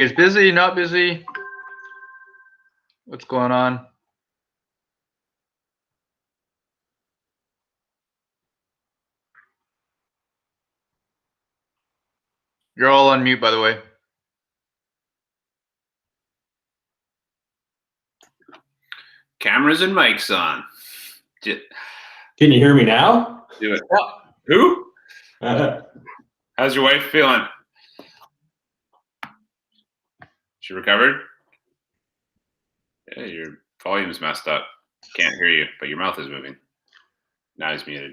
Is busy, not busy? What's going on? You're all on mute, by the way. Cameras and mics on. Can you hear me now? Do it. Who? How's your wife feeling? She recovered? Yeah, your volume's messed up. Can't hear you, but your mouth is moving. Now he's muted.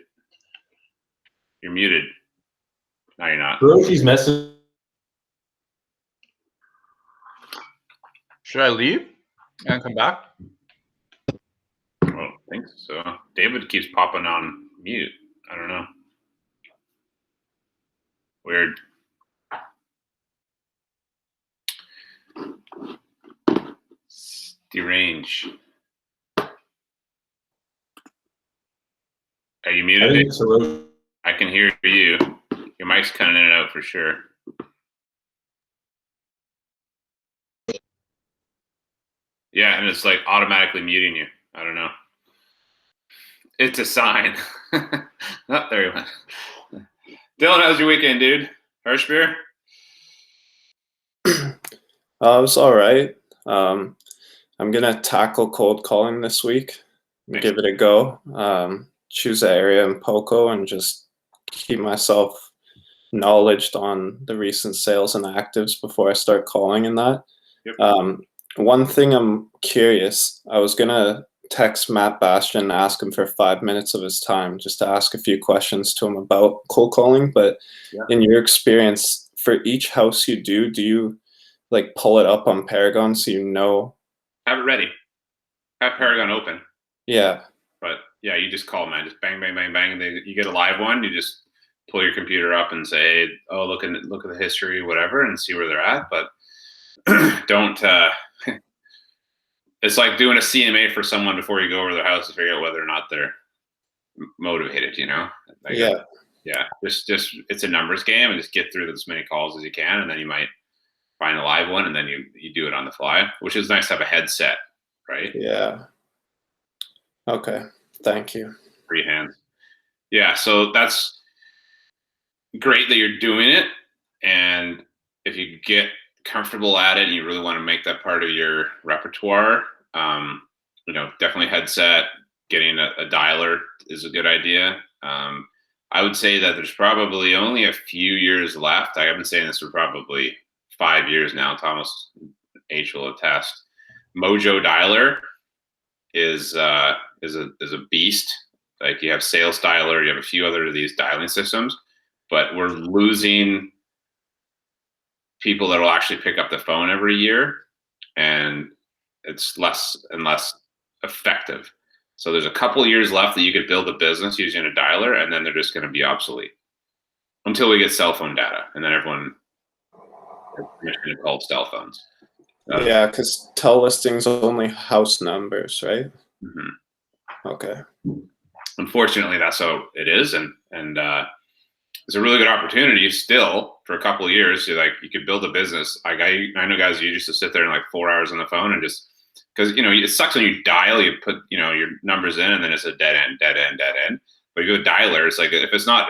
You're muted. No, you're not. Roshi's messing. Should I leave and come back? I don't think so. David keeps popping on mute. I don't know. Weird. Derange. Are you muted? I can hear you. Your mic's cutting in and out for sure. Yeah, and it's like automatically muting you. I don't know. It's a sign. Not there you went. Dylan, how's your weekend, dude? Harsh beer? It was all right. I'm gonna tackle cold calling this week. Nice. Give it a go. Choose an area in Poco and just keep myself knowledged on the recent sales and actives before I start calling in that. Yep. One thing I'm curious, I was gonna text Matt Bastian and ask him for 5 minutes of his time just to ask a few questions to him about cold calling, but in your experience, for each house you do you like pull it up on Paragon so you know? Have it ready. Have Paragon open. Yeah. But yeah, you just call, man. Just bang, bang, bang, bang. And you get a live one. You just pull your computer up and say, "Oh, look at the history, whatever," and see where they're at. But don't. It's like doing a CMA for someone before you go over their house to figure out whether or not they're motivated. You know. Like, yeah. Yeah. Just it's a numbers game, and just get through as many calls as you can, and then you might find a live one, and then you do it on the fly, which is nice to have a headset, right? Yeah. Okay. Thank you. Free hands. Yeah. So that's great that you're doing it. And if you get comfortable at it and you really want to make that part of your repertoire, definitely headset, getting a dialer is a good idea. I would say that there's probably only a few years left. I have been saying this for probably 5 years now. Thomas H will attest. Mojo Dialer is a beast. Like, you have Sales Dialer, you have a few other of these dialing systems, but we're losing people that will actually pick up the phone every year, and it's less and less effective. So there's a couple of years left that you could build a business using a dialer, and then they're just going to be obsolete until we get cell phone data, and then everyone is going to call cell phones. Yeah, because listings only house numbers, right? Mm-hmm. Okay. Unfortunately, that's how it is, and it's a really good opportunity still for a couple of years. You could build a business. Like, I know guys who used to sit there in like 4 hours on the phone and just, because it sucks when you dial, you put your numbers in, and then it's a dead end. But you go dialer, it's like if it's not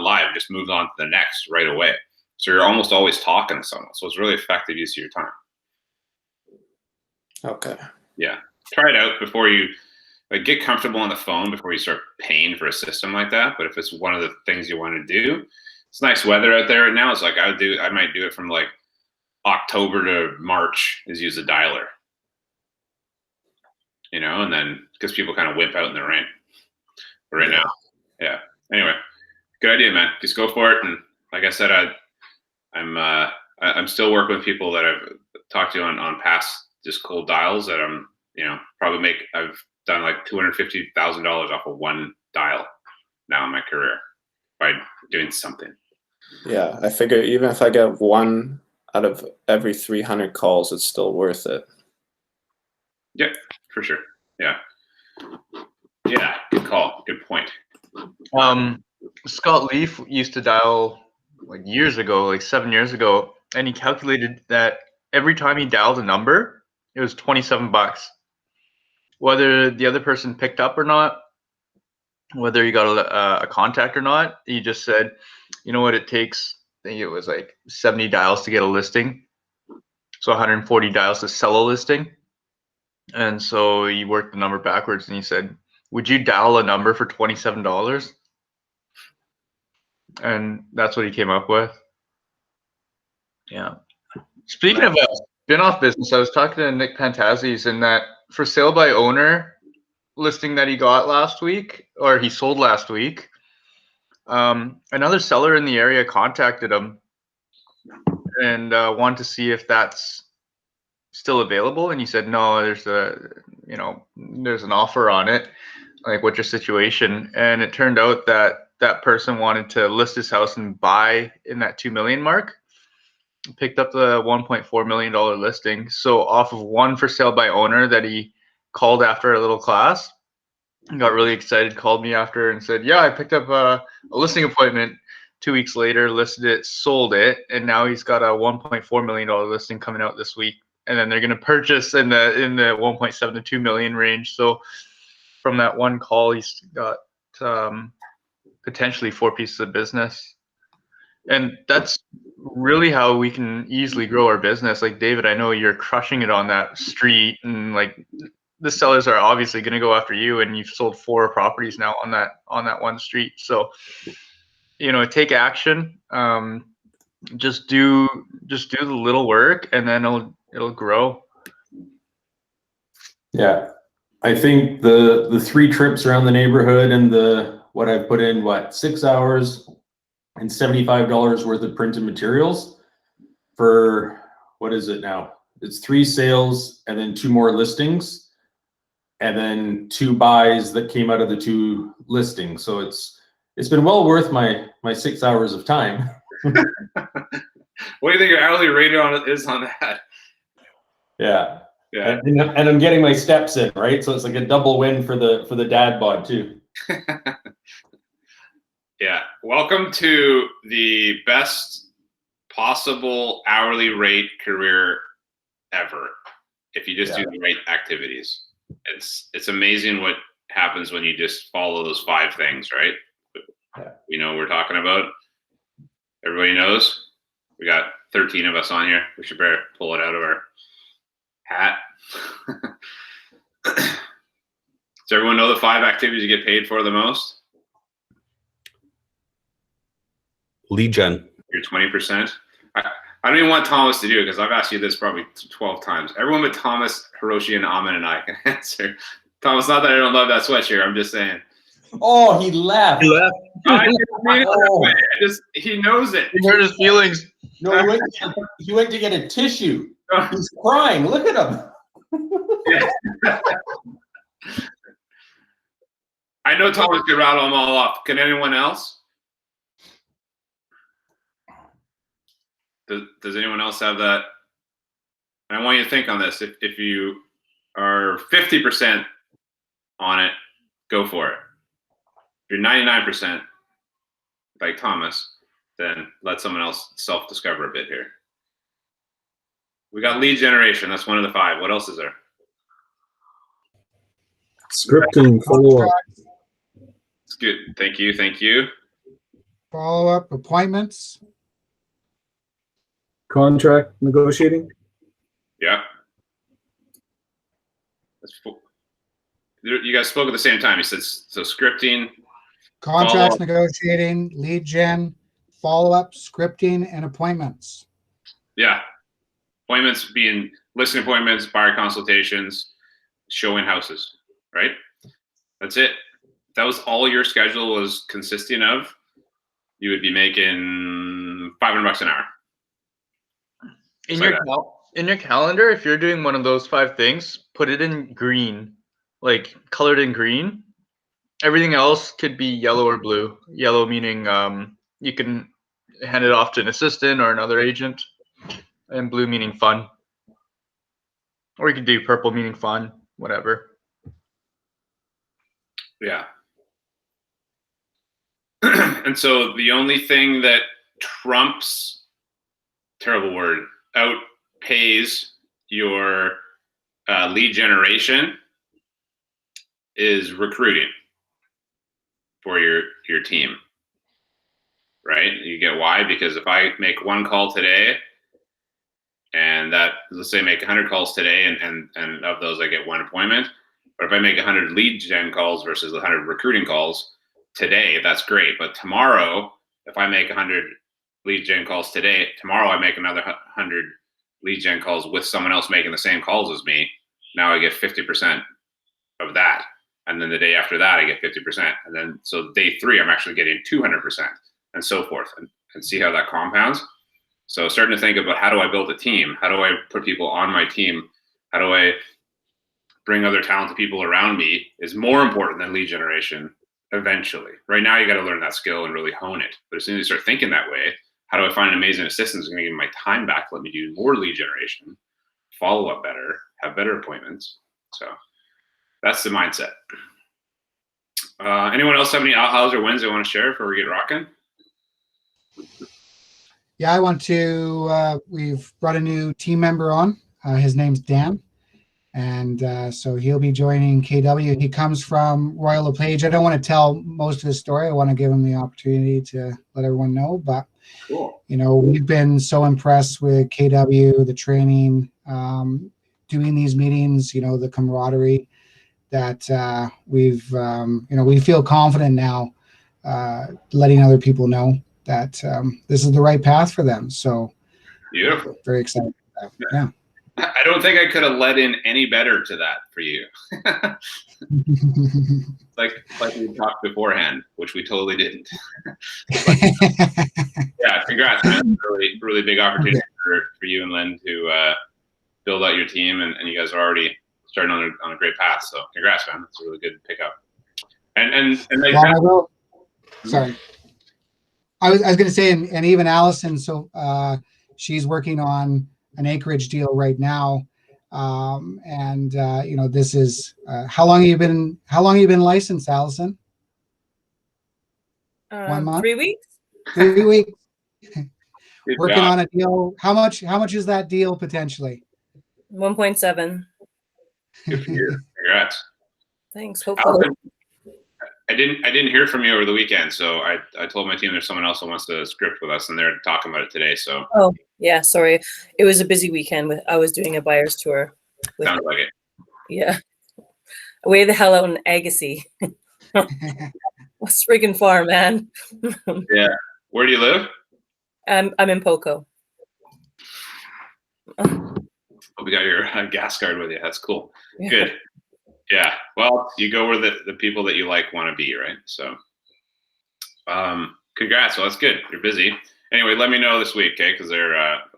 live, it just moves on to the next right away. So you're almost always talking to someone. So it's really effective use of your time. Okay. Yeah, try it out before you get comfortable on the phone before you start paying for a system like that. But if it's one of the things you want to do, it's nice weather out there right now. It's like I might do it from like October to March is use a dialer, and then because people kind of whip out in the rain. But right now, yeah. Anyway, good idea, man. Just go for it. And like I said, I'm still working with people that I've talked to on past just cold dials that I'm I've done like $250,000 off of one dial now in my career by doing something. Yeah, I figure even if I get one out of every 300 calls, it's still worth it. Yeah, for sure. Yeah. Yeah, good call. Good point. Scott Leaf used to dial like years ago, like 7 years ago, and he calculated that every time he dialed a number, it was $27. Whether the other person picked up or not, whether you got a contact or not, he just said, you know what it takes? I think it was like 70 dials to get a listing. So 140 dials to sell a listing. And so he worked the number backwards and he said, would you dial a number for $27? And that's what he came up with. Yeah. Speaking of a spin-off business, I was talking to Nick Pantazis, and that for sale by owner listing that he got last week, or he sold last week, another seller in the area contacted him and wanted to see if that's still available. And he said, no, there's an offer on it. Like, what's your situation? And it turned out that that person wanted to list his house and buy in that 2 million mark. Picked up the $1.4 million listing. So off of one for sale by owner that he called after a little class, got really excited, called me after and said, yeah, I picked up a listing appointment. 2 weeks later, listed it, sold it, and now he's got a $1.4 million listing coming out this week. And then they're going to purchase in the 1.7 to 2 million range. So from that one call, he's got potentially 4 pieces of business. And that's really how we can easily grow our business. Like, David, I know you're crushing it on that street, and like the sellers are obviously going to go after you, and you've sold 4 properties now on that one street. So, take action. Just do the little work, and then it'll grow. Yeah. I think the 3 trips around the neighborhood and what I've put in, 6 hours and $75 worth of printed materials for, what is it now? It's 3 sales and then 2 more listings, and then 2 buys that came out of the 2 listings. So it's been well worth my 6 hours of time. What do you think your hourly rate is on that? Yeah. Yeah. And I'm getting my steps in, right? So it's like a double win for the dad bod too. Yeah. Welcome to the best possible hourly rate career ever. If you just do the right activities. It's amazing what happens when you just follow those 5 things, right? Yeah. You know what we're talking about? Everybody knows? We got 13 of us on here. We should better pull it out of our hat. Does everyone know the 5 activities you get paid for the most? Lead gen. Your 20%. I don't even want Thomas to do it because I've asked you this probably 12 times. Everyone but Thomas, Hiroshi, and Amin and I can answer. Thomas, not that I don't love that sweatshirt. I'm just saying. Oh, he left. I didn't mean it that way. He knows it. He hurt his feelings. No, he went to get a tissue. He's crying. Look at him. I know Thomas could rattle them all off. Can anyone else? Does anyone else have that? And I want you to think on this. If you are 50% on it, go for it. If you're 99% like Thomas, then let someone else self-discover a bit here. We got lead generation. That's one of the 5. What else is there? Scripting, follow-up. It's good. Thank you. Thank you. Follow-up appointments. Contract negotiating. Yeah. You guys spoke at the same time. You said so scripting. Contracts, negotiating, lead gen, follow-up, scripting, and appointments. Yeah. Appointments being listing appointments, buyer consultations, showing houses, right? That's it. If that was all your schedule was consisting of, you would be making $500 an hour. In your calendar, if you're doing one of those 5 things, put it in green, like colored in green. Everything else could be yellow or blue. Yellow meaning you can hand it off to an assistant or another agent, and blue meaning fun. Or you could do purple meaning fun, whatever. Yeah. And so the only thing that trumps, terrible word, pays your lead generation is recruiting for your team, right? You get why? Because if I make one call today, and that, let's say, make 100 calls today, and of those I get one appointment. But if I make 100 lead gen calls versus 100 recruiting calls today, that's great. But tomorrow, if I make 100 lead gen calls today, tomorrow I make another 100 lead gen calls with someone else making the same calls as me. Now I get 50% of that. And then the day after that, I get 50%. And then, so day 3, I'm actually getting 200% and so forth, and see how that compounds. So starting to think about, how do I build a team? How do I put people on my team? How do I bring other talented people around me is more important than lead generation eventually. Right now, you got to learn that skill and really hone it. But as soon as you start thinking that way, how do I find an amazing assistant who's going to give me my time back, let me do more lead generation, follow up better, have better appointments? So that's the mindset. Anyone else have any ahas or wins they want to share before we get rocking? Yeah, I want to, we've brought a new team member on. His name's Dan. And so he'll be joining KW. He comes from Royal LePage. I don't want to tell most of his story. I want to give him the opportunity to let everyone know. But, Cool. you know, we've been so impressed with KW, the training, doing these meetings, you know, the camaraderie that we've, you know, we feel confident now letting other people know that this is the right path for them. So Beautiful. very excited about that. Yeah. I don't think I could have led in any better to that for you. like we talked beforehand, which we totally didn't. But, yeah, congrats, man. Really big opportunity for you and Lynn to build out your team, and you guys are already starting on a great path. So congrats, man. It's a really good pickup. And like, well, I will. Sorry. I was going to say, and even Allison, so she's working on an acreage deal right now. And you know, this is, how long have you been licensed, Allison? 1 month? 3 weeks. 3 weeks. good Working job. on a deal. How much is that deal potentially? 1.7. Good for you. Congrats. Thanks. Hopefully. Allison, I didn't hear from you over the weekend, so I told my team there's someone else who wants to script with us, and they're talking about it today. So Oh, yeah. Sorry. It was a busy weekend. I was doing a buyer's tour. sounds like it. Yeah. Way the hell out in Agassiz. What's friggin' far, man. Yeah. Where do you live? I'm in Poco. Oh, we got your gas card with you. That's cool. Yeah. Good. Yeah. Well, you go where the people that you like want to be, right? So, congrats. Well, that's good. You're busy. Anyway, let me know this week, okay? Because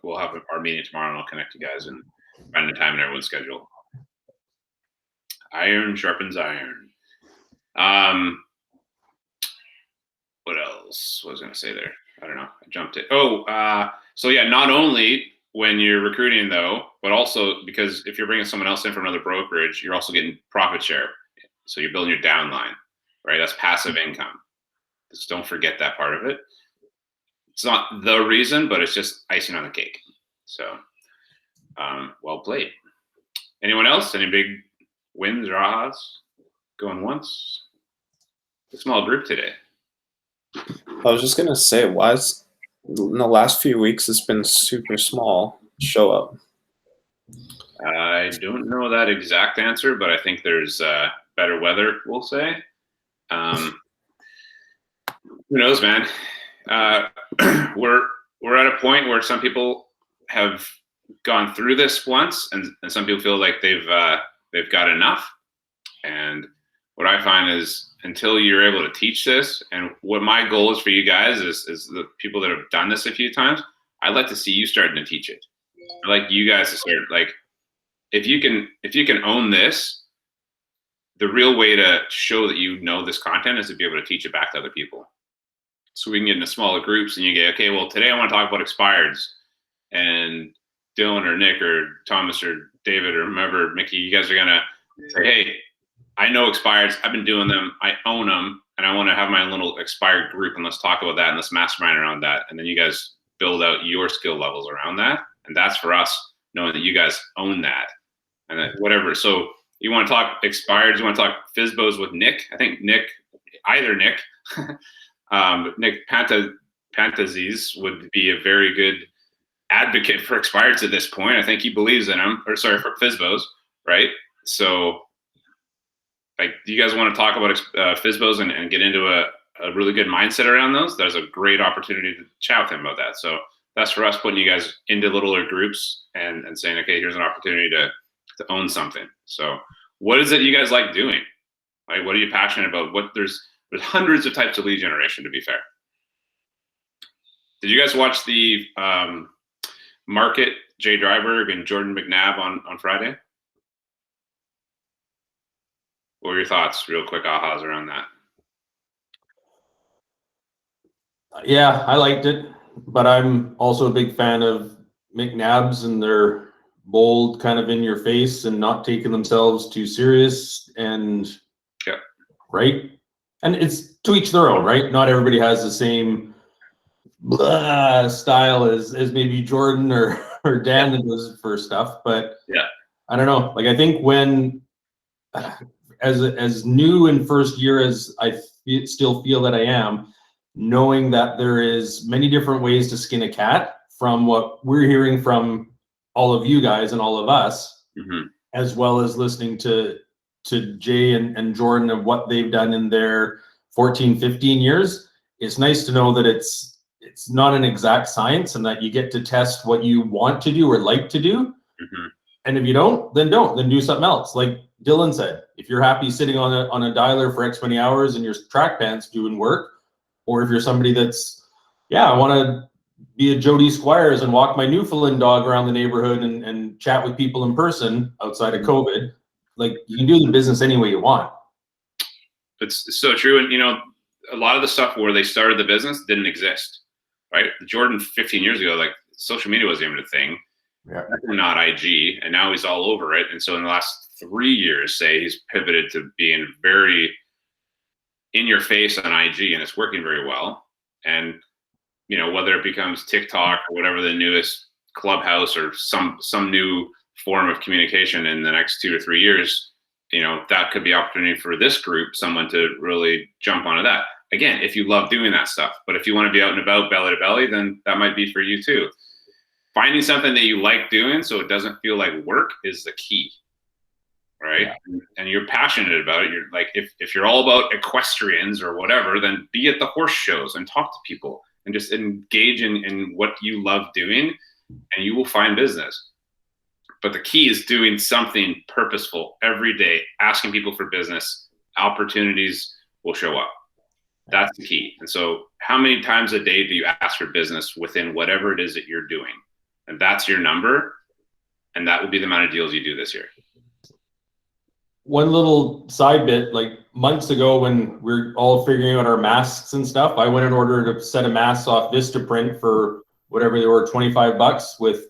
we'll have our meeting tomorrow, and I'll connect you guys and find the time in everyone's schedule. Iron sharpens iron. What else was I going to say there? I don't know. I jumped it. So yeah, not only when you're recruiting though, but also because if you're bringing someone else in from another brokerage, you're also getting profit share. So you're building your downline, right? That's passive income. Just don't forget that part of it. It's not the reason, but it's just icing on the cake. So, well played. Anyone else? Any big wins or ahas? Going once? A small group today. I was just gonna say, why is in the last few weeks it's been super small show up? I don't know that exact answer, but I think there's better weather, we'll say. Who knows, man? We're at a point where some people have gone through this once, and some people feel like they've got enough. And what I find is, until you're able to teach this, and what my goal is for you guys is the people that have done this a few times, I'd like to see you starting to teach it. I'd like you guys to start, like, if you can own this, the real way to show that you know this content is to be able to teach it back to other people. So we can get into smaller groups, and you get, okay, well, today I want to talk about expireds, and Dylan or Nick or Thomas or David or whomever, Mickey, you guys are gonna say, hey, I know expireds, I've been doing them, I own them, and I want to have my own little expired group, and let's talk about that, and let's mastermind around that. And then you guys build out your skill levels around that. And that's for us, knowing that you guys own that and that whatever. So you want to talk expireds, you want to talk FSBOs with Nick. I think Nick Nick Pantazis would be a very good advocate for expireds at this point. I think he believes in them, for FSBOs, right? So, like, do you guys want to talk about FSBOs and get into a really good mindset around those? There's a great opportunity to chat with him about that. So that's for us putting you guys into littler groups and saying, okay, here's an opportunity to own something. So what is it you guys like doing? Like, what are you passionate about? There's hundreds of types of lead generation, to be fair. Did you guys watch the Market, Jay Dryberg and Jordan McNabb on Friday? What were your thoughts, real quick ahas around that? Yeah, I liked it, but I'm also a big fan of McNabb's and their bold, kind of in your face and not taking themselves too serious and yeah, right. And it's to each their own, right? Not everybody has the same style as maybe Jordan or Dan does for stuff, but yeah, I don't know. Like, I think when as new in first year as I still feel that I am, knowing that there is many different ways to skin a cat from what we're hearing from all of you guys and all of us, as well as listening to Jay and Jordan of what they've done in their 14, 15 years. It's nice to know that it's not an exact science and that you get to test what you want to do or like to do. And if you don't, then do something else. Like Dylan said, if you're happy sitting on a dialer for X many hours in your track pants doing work, or if you're somebody that's, I want to be a Jody Squires and walk my Newfoundland dog around the neighborhood and chat with people in person outside of COVID, like, you can do the business any way you want. It's so true. And, a lot of the stuff where they started the business didn't exist, right? Jordan 15 years ago, like, social media wasn't even a thing. Yeah. Not IG, and now he's all over it. And so in the last 3 years, say, he's pivoted to being very in your face on IG, and it's working very well. And whether it becomes TikTok or whatever the newest Clubhouse or some new form of communication in the next 2 to 3 years, that could be opportunity for this group, someone to really jump onto that. Again, if you love doing that stuff, but if you want to be out and about belly to belly, then that might be for you too. Finding something that you like doing so it doesn't feel like work is the key, right? Yeah. And you're passionate about it. You're like, if you're all about equestrians or whatever, then be at the horse shows and talk to people and just engage in what you love doing, and you will find business. But the key is doing something purposeful every day, asking people for business. Opportunities will show up. That's the key. And so how many times a day do you ask for business within whatever it is that you're doing? And that's your number. And that will be the amount of deals you do this year. One little side bit, like months ago when we're all figuring out our masks and stuff, I went and ordered a set of masks off Vistaprint for whatever they were, $25 with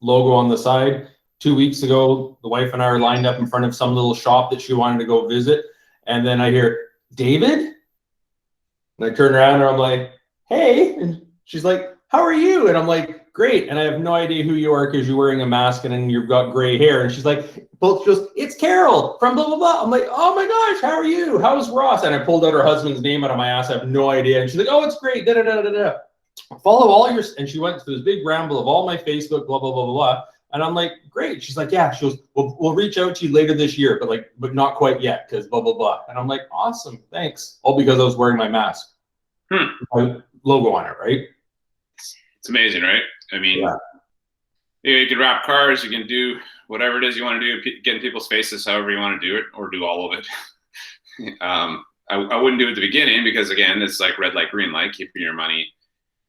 logo on the side. 2 weeks ago, the wife and I are lined up in front of some little shop that she wanted to go visit. And then I hear, David? And I turn around and I'm like, hey. And she's like, how are you? And I'm like, great. And I have no idea who you are because you're wearing a mask and then you've got gray hair. And she's like, both just, it's Carol from blah, blah, blah. I'm like, oh my gosh, how are you? How's Ross? And I pulled out her husband's name out of my ass. I have no idea. And she's like, oh, it's great. Da, da, da, da, da. Follow all your, and she went through this big ramble of all my Facebook, blah, blah, blah, blah, blah. And I'm like, great. She's like, yeah. She goes, we'll reach out to you later this year, but not quite yet because blah, blah, blah. And I'm like, awesome, thanks. All because I was wearing my mask. My logo on it, right? It's amazing, right? I mean, you can wrap cars, you can do whatever it is you want to do, get in people's faces however you want to do it, or do all of it. I wouldn't do it at the beginning because, again, it's like red light, green light, keeping your money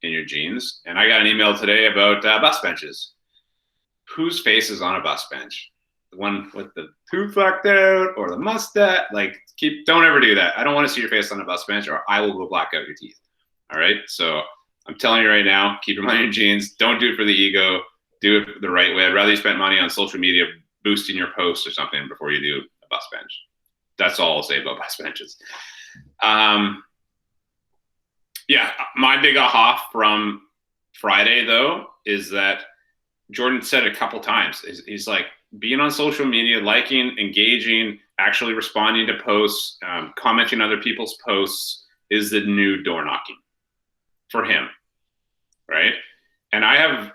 in your jeans. And I got an email today about bus benches. Whose face is on a bus bench? The one with the tooth fucked out or the mustache? Like, don't ever do that. I don't want to see your face on a bus bench, or I will go black out your teeth. All right? So I'm telling you right now, keep your money in jeans. Don't do it for the ego. Do it the right way. I'd rather you spend money on social media boosting your posts or something before you do a bus bench. That's all I'll say about bus benches. Yeah, my big aha from Friday, though, is that Jordan said a couple times. He's like, being on social media, liking, engaging, actually responding to posts, commenting on other people's posts is the new door knocking for him, right? And I have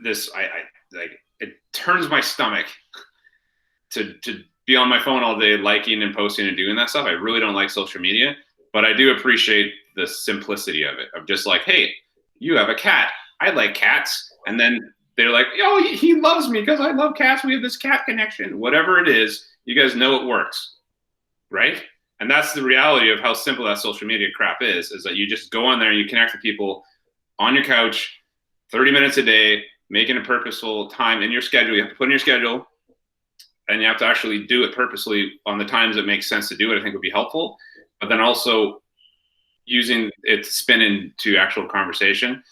this, I like, it turns my stomach to be on my phone all day, liking and posting and doing that stuff. I really don't like social media, but I do appreciate the simplicity of it, of just like, hey, you have a cat. I like cats. And then they're like, oh, he loves me because I love cats. We have this cat connection. Whatever it is, you guys know it works, right? And that's the reality of how simple that social media crap is that you just go on there and you connect with people on your couch, 30 minutes a day, making a purposeful time in your schedule. You have to put in your schedule, and you have to actually do it purposely on the times that make sense to do it, I think would be helpful. But then also using it to spin into actual conversation.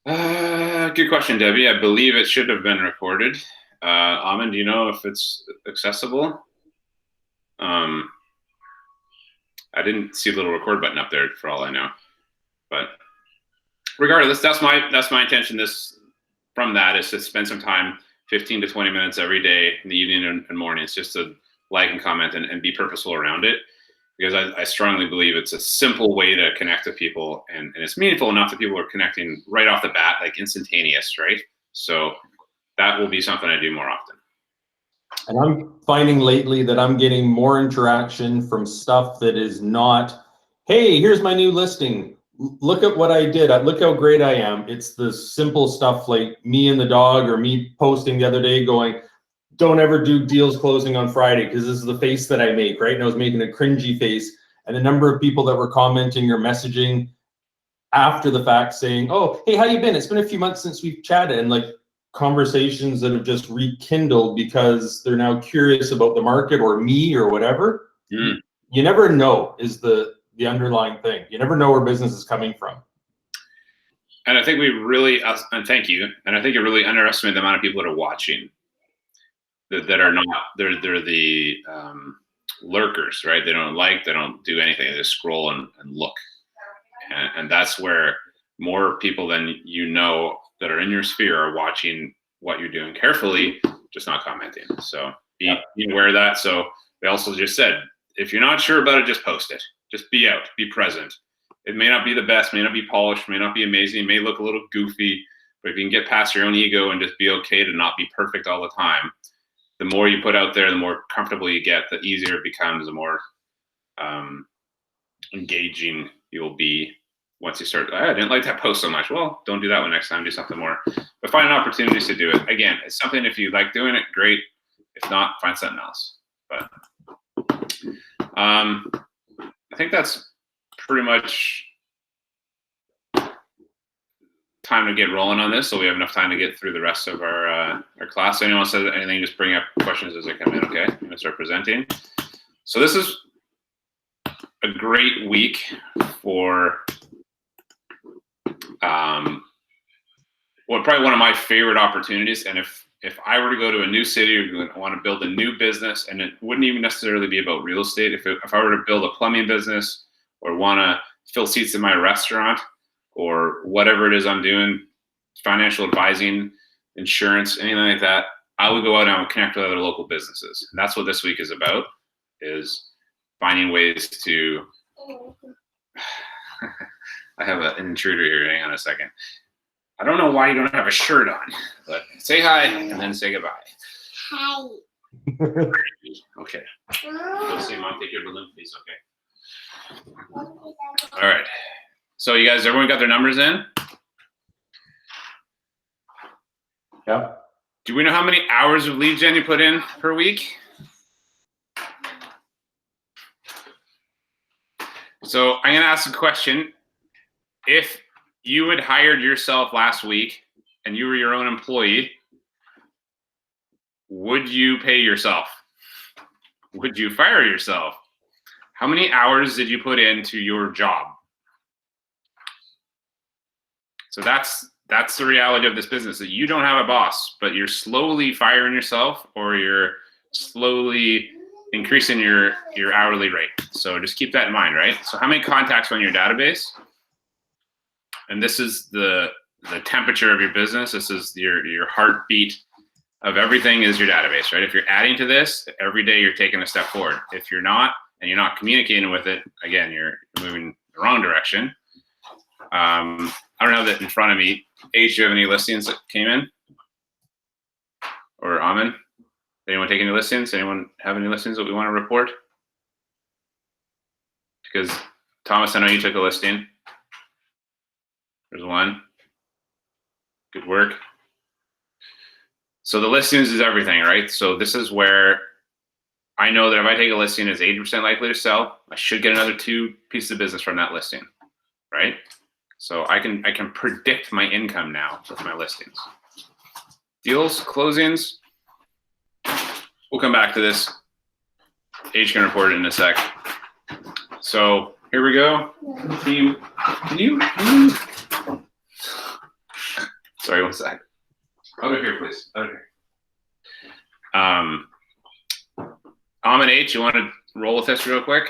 Good question, Debbie. I believe it should have been recorded. Amin, do you know if it's accessible? I didn't see the little record button up there for all I know. But regardless, that's my intention from that is to spend some time, 15 to 20 minutes every day in the evening and mornings, just to like and comment and be purposeful around it. Because I strongly believe it's a simple way to connect to people, and it's meaningful enough that people are connecting right off the bat, like instantaneous, right? So that will be something I do more often. And I'm finding lately that I'm getting more interaction from stuff that is not, hey, here's my new listing. Look at what I did. Look how great I am. It's the simple stuff like me and the dog, or me posting the other day going, don't ever do deals closing on Friday, because this is the face that I make, right? And I was making a cringy face. And the number of people that were commenting or messaging after the fact saying, oh, hey, how you been? It's been a few months since we've chatted. And like conversations that have just rekindled because they're now curious about the market or me or whatever. You never know is the underlying thing. You never know where business is coming from. And I think we really, and thank you. And I think you really underestimate the amount of people that are watching. That are not, they're the lurkers, right? They don't do anything. They just scroll and look. And that's where more people than you know that are in your sphere are watching what you're doing carefully, just not commenting. So be aware of that. So they also just said, if you're not sure about it, just post it. Just be out, be present. It may not be the best, may not be polished, may not be amazing, it may look a little goofy, but if you can get past your own ego and just be okay to not be perfect all the time, the more you put out there, the more comfortable you get, the easier it becomes, the more engaging you'll be once you start. I didn't like that post so much. Well, don't do that one next time. Do something more. But find opportunities to do it. Again, it's something, if you like doing it, great. If not, find something else. But I think that's pretty much time to get rolling on this, so we have enough time to get through the rest of our class. Anyone says anything, just bring up questions as they come in, okay? I'm gonna start presenting. So this is a great week for probably one of my favorite opportunities. And if I were to go to a new city or want to build a new business, and it wouldn't even necessarily be about real estate, if I were to build a plumbing business or want to fill seats in my restaurant, or whatever it is I'm doing, financial advising, insurance, anything like that, I would go out and I would connect with other local businesses. And that's what this week is about, is finding ways to, I have an intruder here, hang on a second. I don't know why you don't have a shirt on, but say hi and then say goodbye. Hi. Okay. Go say, Mom, take your balloon, please, okay? All right. So you guys, everyone got their numbers in? Yeah. Do we know how many hours of lead gen you put in per week? So I'm gonna ask a question. If you had hired yourself last week and you were your own employee, would you pay yourself? Would you fire yourself? How many hours did you put into your job? So that's the reality of this business, that you don't have a boss, but you're slowly firing yourself, or you're slowly increasing your hourly rate. So just keep that in mind, right? So how many contacts on your database? And this is the the temperature of your business. This is your heartbeat of everything is your database, right? If you're adding to this, every day you're taking a step forward. If you're not, and you're not communicating with it, again, you're moving the wrong direction. I don't have that in front of me. H, do you have any listings that came in? Or Amin? Anyone take any listings? Anyone have any listings that we want to report? Because Thomas, I know you took a listing. There's one. Good work. So the listings is everything, right? So this is where I know that if I take a listing, it's 80% likely to sell. I should get another 2 pieces of business from that listing, right? So I can predict my income now with my listings. Deals, closings. We'll come back to this. H can report it in a sec. So here we go. Team, can you? Sorry, one sec. Over here, please. Over here. Amin, H, you want to roll with this real quick?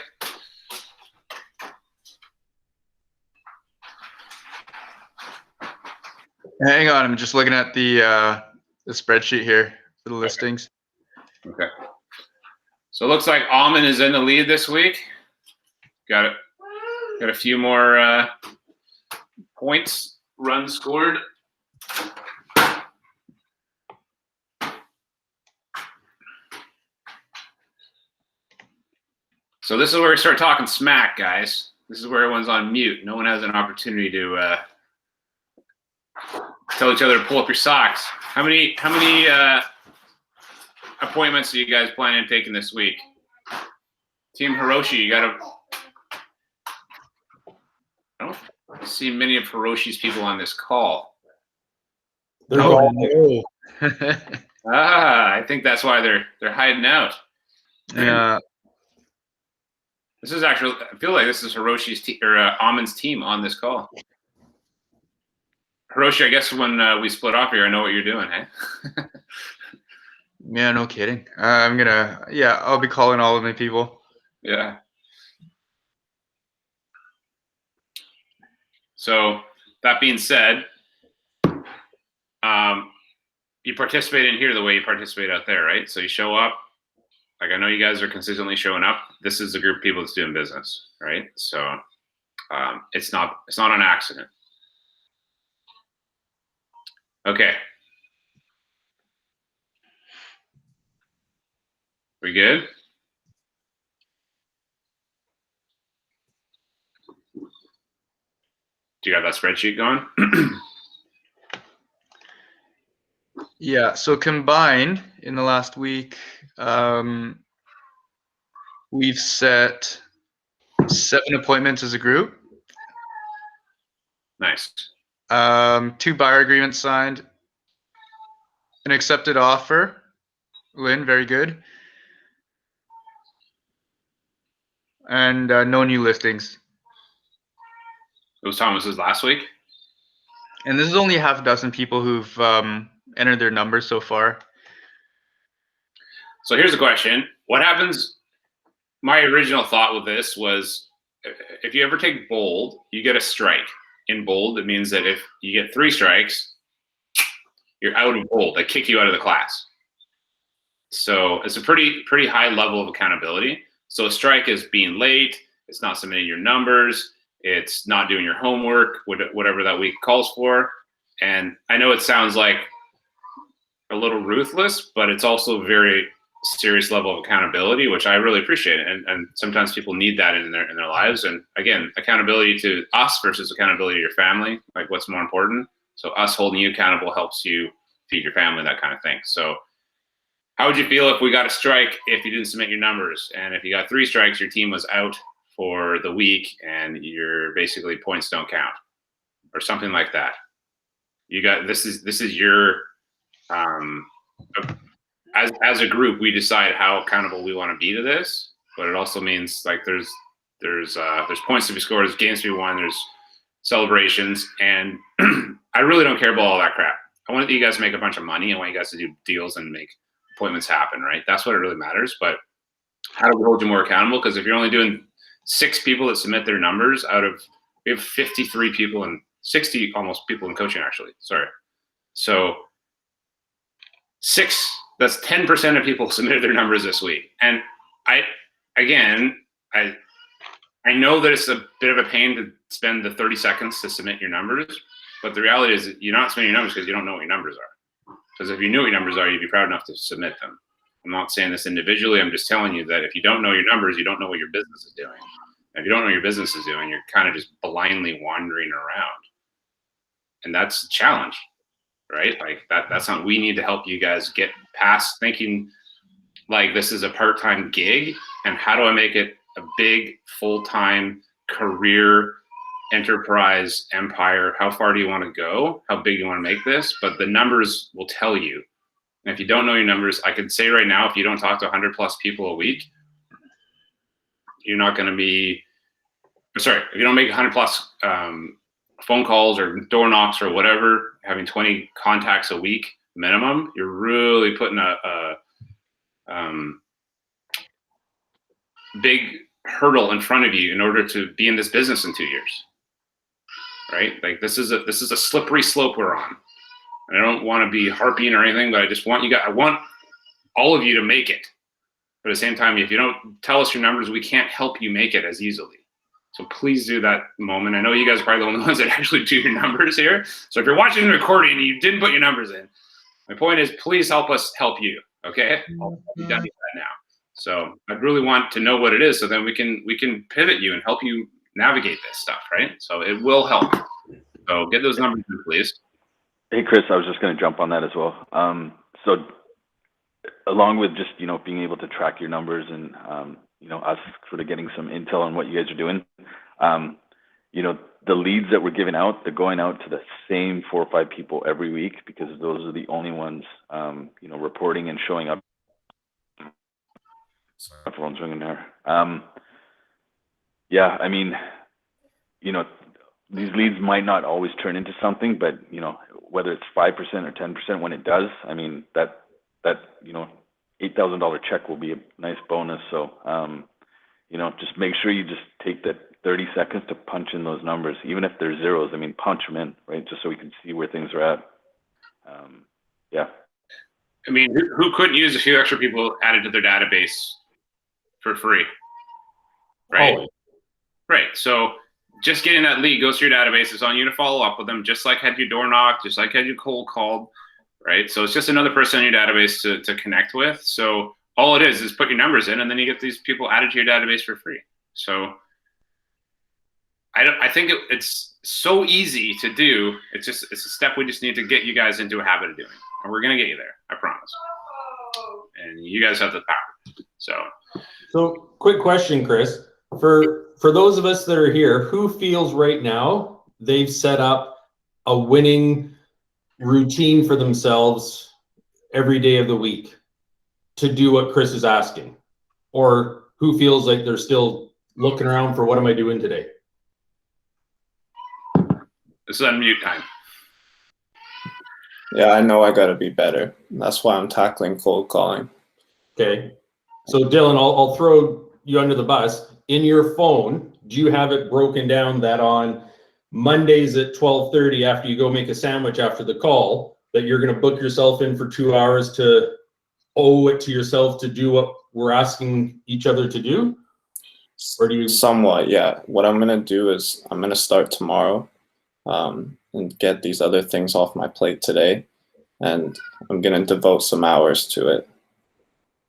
Hang on, I'm just looking at the spreadsheet here for the listings. Okay. So it looks like Amin is in the lead this week. Got it. Got a few more points runs scored. So this is where we start talking smack, guys. This is where everyone's on mute. No one has an opportunity to tell each other to pull up your socks. How many appointments are you guys planning on taking this week? Team Hiroshi, you got to. I don't see many of Hiroshi's people on this call. They're all no. I think that's why they're hiding out. Yeah. This is actually, I feel like this is Hiroshi's or Amin's team on this call. Hiroshi, I guess when we split off here, I know what you're doing, hey? Yeah, no kidding. I'll be calling all of my people. Yeah. So that being said, you participate in here the way you participate out there, right? So you show up. Like I know you guys are consistently showing up. This is the group of people that's doing business, right? So it's not an accident. Okay. We good? Do you have that spreadsheet going? Yeah, so combined in the last week, we've set 7 appointments as a group. Nice. 2 buyer agreements signed, an accepted offer. Lynn, very good. And no new listings. It was Thomas's last week? And this is only half a dozen people who've entered their numbers so far. So here's the question. What happens? My original thought with this was if you ever take bold, you get a strike. In bold, it means that if you get 3 strikes, you're out of bold. They kick you out of the class. So it's a pretty high level of accountability. So a strike is being late. It's not submitting your numbers. It's not doing your homework, whatever that week calls for. And I know it sounds like a little ruthless, but it's also a very serious level of accountability, which I really appreciate. And sometimes people need that in their lives. And again, accountability to us versus accountability to your family, like what's more important. So us holding you accountable helps you feed your family, that kind of thing. So how would you feel if we got a strike if you didn't submit your numbers? And if you got 3 strikes, your team was out for the week and your basically points don't count or something like that. You got, this is your, as a group, we decide how accountable we want to be to this, but it also means like there's points to be scored, there's games to be won, there's celebrations, and I really don't care about all that crap. I want you guys to make a bunch of money. I want you guys to do deals and make appointments happen, right? That's what it really matters. But how do we hold you more accountable? Because if you're only doing 6 people that submit their numbers out of, we have 53 people in 60 almost people in coaching actually. Sorry. So that's 10% of people submitted their numbers this week. And I know that it's a bit of a pain to spend the 30 seconds to submit your numbers, but the reality is that you're not submitting your numbers because you don't know what your numbers are. Because if you knew what your numbers are, you'd be proud enough to submit them. I'm not saying this individually. I'm just telling you that if you don't know your numbers, you don't know what your business is doing. And if you don't know what your business is doing, you're kind of just blindly wandering around. And that's a challenge, right? Like that's something we need to help you guys get past thinking like this is a part-time gig and how do I make it a big full-time career enterprise empire. How far do you want to go? How big do you want to make this? But the numbers will tell you. And if you don't know your numbers, I could say right now, if you don't talk to 100 plus people a week, you're not going to be, sorry, if you don't make 100 plus phone calls or door knocks or whatever, having 20 contacts a week minimum, you're really putting a big hurdle in front of you in order to be in this business in 2 years, right? Like this is a slippery slope we're on. And I don't want to be harping or anything, but I just want you guys, I want all of you to make it. But at the same time, if you don't tell us your numbers, we can't help you make it as easily. So please do that moment. I know you guys are probably the only ones that actually do your numbers here. So if you're watching the recording and you didn't put your numbers in, my point is please help us help you, okay? I'll be done with that now. So I really want to know what it is so then we can pivot you and help you navigate this stuff, right? So it will help. So get those numbers in, please. Hey, Chris, I was just going to jump on that as well. So along with just, being able to track your numbers and, us sort of getting some intel on what you guys are doing, the leads that we're giving out, they're going out to the same 4 or 5 people every week because those are the only ones, reporting and showing up. My phone's ringing there. Yeah, I mean, these leads might not always turn into something, but whether it's 5% or 10%, when it does, I mean that $8,000 check will be a nice bonus. So just make sure you just take that 30 seconds to punch in those numbers, even if they're zeros. I mean, punch them in, right, just so we can see where things are at. Yeah. I mean, who couldn't use a few extra people added to their database for free, right? Oh. Right. So just getting that lead goes to your database. It's on you to follow up with them, just like had you door knocked, just like had you cold called, right? So it's just another person in your database to connect with. So all it is put your numbers in, and then you get these people added to your database for free. So I think it's so easy to do. It's a step we just need to get you guys into a habit of doing, and we're gonna get you there. I promise. And you guys have the power. So quick question, Chris. For those of us that are here, who feels right now they've set up a winning routine for themselves every day of the week to do what Chris is asking? Or who feels like they're still looking around for what am I doing today? this is unmute time. Yeah, I know I got to be better. That's why I'm tackling cold calling. Okay. So Dylan, I'll throw you under the bus. In your phone, do you have it broken down that on Mondays at 12:30 after you go make a sandwich after the call, that you're going to book yourself in for 2 hours to owe it to yourself to do what we're asking each other to do? Or do you? Somewhat, yeah. What I'm going to do is I'm going to start tomorrow and get these other things off my plate today. And I'm going to devote some hours to it.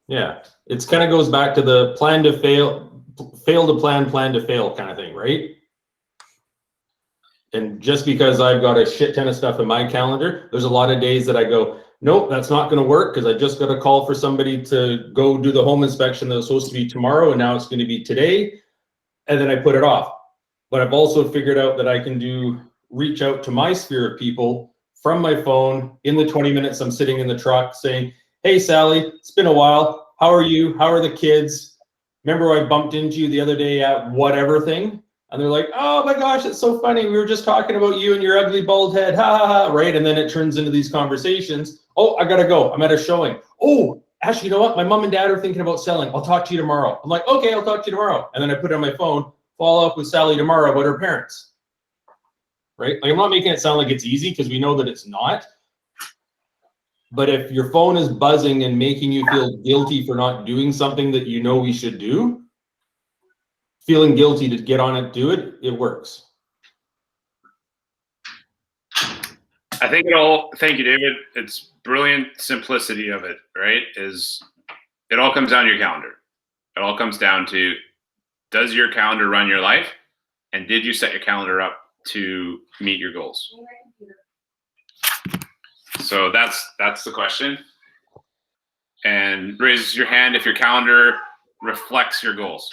Yeah. It's kind of goes back to the plan to fail to plan to fail kind of thing, right? And just because I've got a shit ton of stuff in my calendar, there's a lot of days that I go, nope, that's not going to work because I just got a call for somebody to go do the home inspection that was supposed to be tomorrow and now it's going to be today. And then I put it off. But I've also figured out that I can reach out to my sphere of people from my phone in the 20 minutes I'm sitting in the truck saying, hey, Sally, it's been a while. How are you? How are the kids? Remember I bumped into you the other day at whatever thing? And they're like, oh my gosh, it's so funny. We were just talking about you and your ugly bald head. Ha ha ha. Right. And then it turns into these conversations. Oh, I got to go. I'm at a showing. Oh, actually, you know what? My mom and dad are thinking about selling. I'll talk to you tomorrow. I'm like, okay, I'll talk to you tomorrow. And then I put it on my phone, follow up with Sally tomorrow about her parents. right? Like I'm not making it sound like it's easy because we know that it's not. But if your phone is buzzing and making you feel guilty for not doing something that you know we should do, feeling guilty to get on it, do it, it works. I think thank you, David. It's brilliant simplicity of it, right? It all comes down to your calendar. It all comes down to, does your calendar run your life? And did you set your calendar up to meet your goals? So that's the question. And raise your hand if your calendar reflects your goals.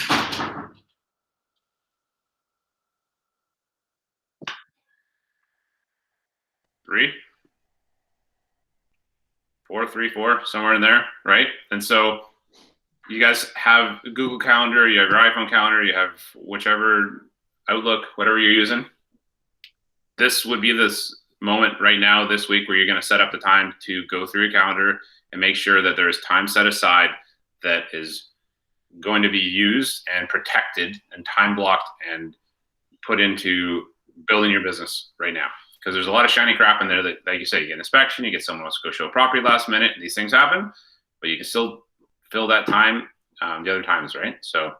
3, 4, 3, 4, somewhere in there, right? And so you guys have a Google Calendar, you have your iPhone calendar, you have whichever Outlook, whatever you're using. This would be this moment right now, this week, where you're going to set up the time to go through your calendar and make sure that there is time set aside that is going to be used and protected and time blocked and put into building your business right now. Because there's a lot of shiny crap in there that, like you say, you get an inspection, you get someone else to go show a property last minute, and these things happen, but you can still fill that time the other times, right? So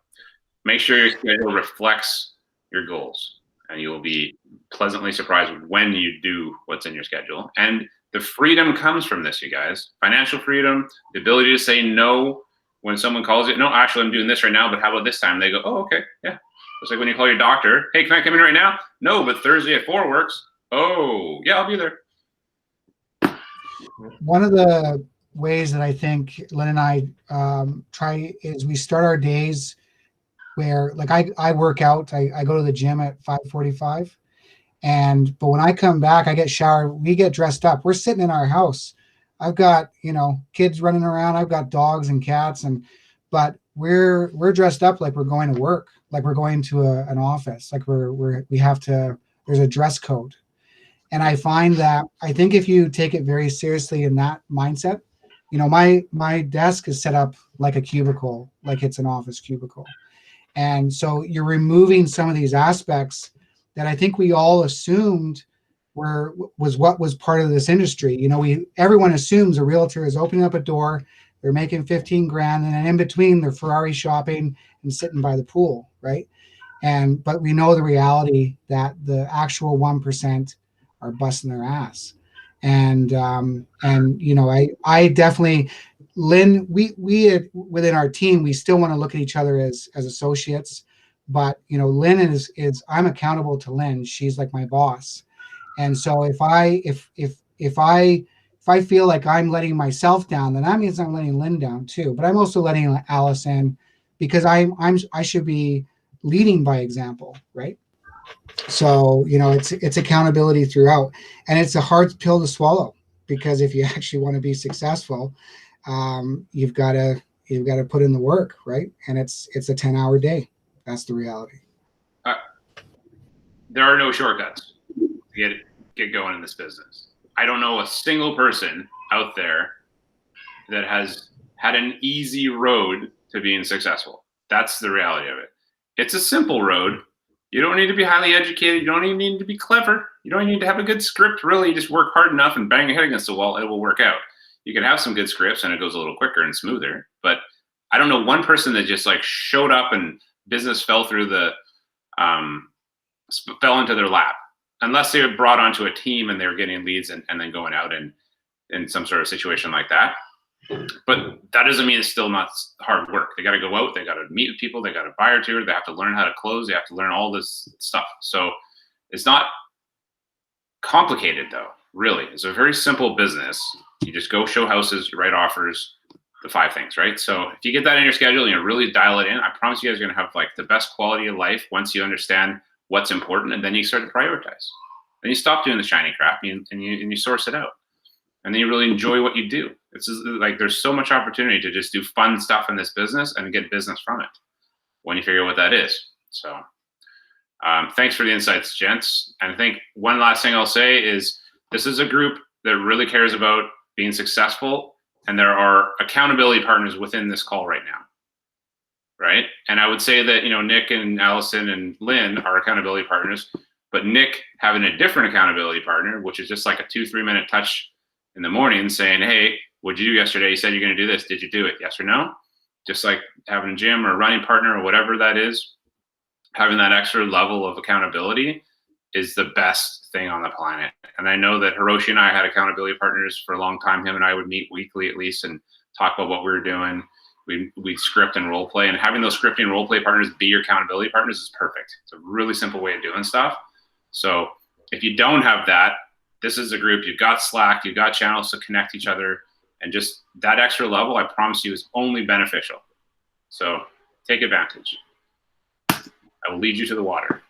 make sure your schedule reflects your goals, and you will be pleasantly surprised when you do what's in your schedule. And the freedom comes from this, you guys. Financial freedom, the ability to say no when someone calls you. No, actually, I'm doing this right now, but how about this time? They go, oh, okay, yeah. It's like when you call your doctor, hey, can I come in right now? No, but Thursday at 4 works. Oh, yeah, I'll be there. One of the ways that I think Lynn and I try is we start our days where, like, I work out. I go to the gym at 5:45, but when I come back, I get showered. We get dressed up. We're sitting in our house. I've got, kids running around. I've got dogs and cats, but we're dressed up like we're going to work, like we're going to an office, like we have to. There's a dress code. And I find that, I think if you take it very seriously in that mindset, my desk is set up like a cubicle, like it's an office cubicle. And so you're removing some of these aspects that I think we all assumed was what was part of this industry. Everyone assumes a realtor is opening up a door, they're making 15 grand, and then in between they're Ferrari shopping and sitting by the pool, right? But we know the reality that the actual 1% are busting their ass. I definitely, Lynn, we within our team, we still want to look at each other as associates, but Lynn is I'm accountable to Lynn. She's like my boss. And so if I feel like I'm letting myself down, then that means I'm letting Lynn down too. But I'm also letting Allison, because I should be leading by example, right? So it's accountability throughout, and it's a hard pill to swallow, because if you actually want to be successful, you've got to put in the work, right? And it's a 10-hour day. That's the reality. There are no shortcuts to get going in this business. I don't know a single person out there that has had an easy road to being successful. That's the reality of it. It's a simple road. You don't need to be highly educated. You don't even need to be clever. You don't need to have a good script, really. You just work hard enough and bang your head against the wall. It will work out. You can have some good scripts and it goes a little quicker and smoother. But I don't know one person that just like showed up and business fell through fell into their lap, unless they were brought onto a team and they were getting leads and then going out in some sort of situation like that. But that doesn't mean it's still not hard work. They got to go out. They got to meet with people. They got to buyer tour. They have to learn how to close. They have to learn all this stuff. So it's not complicated, though, really. It's a very simple business. You just go show houses, you write offers, the 5 things, right? So if you get that in your schedule and you really dial it in, I promise you guys are going to have like the best quality of life once you understand what's important, and then you start to prioritize. Then you stop doing the shiny crap and you source it out. And then you really enjoy what you do. It's just, like, there's so much opportunity to just do fun stuff in this business and get business from it when you figure out what that is. So thanks for the insights, gents. And I think one last thing I'll say is this is a group that really cares about being successful, and there are accountability partners within this call right now, right? And I would say that, Nick and Allison and Lynn are accountability partners. But Nick having a different accountability partner, which is just like a 2-3 minute touch in the morning saying, hey, what'd you do yesterday? You said you're going to do this. Did you do it? Yes or no? Just like having a gym or a running partner or whatever that is, having that extra level of accountability is the best thing on the planet. And I know that Hiroshi and I had accountability partners for a long time. Him and I would meet weekly at least and talk about what we were doing. We'd script and role play, and having those scripting and role play partners be your accountability partners is perfect. It's a really simple way of doing stuff. So if you don't have that, this is a group. You've got Slack, you've got channels to connect each other, and just that extra level, I promise you, is only beneficial. So take advantage. I will lead you to the water.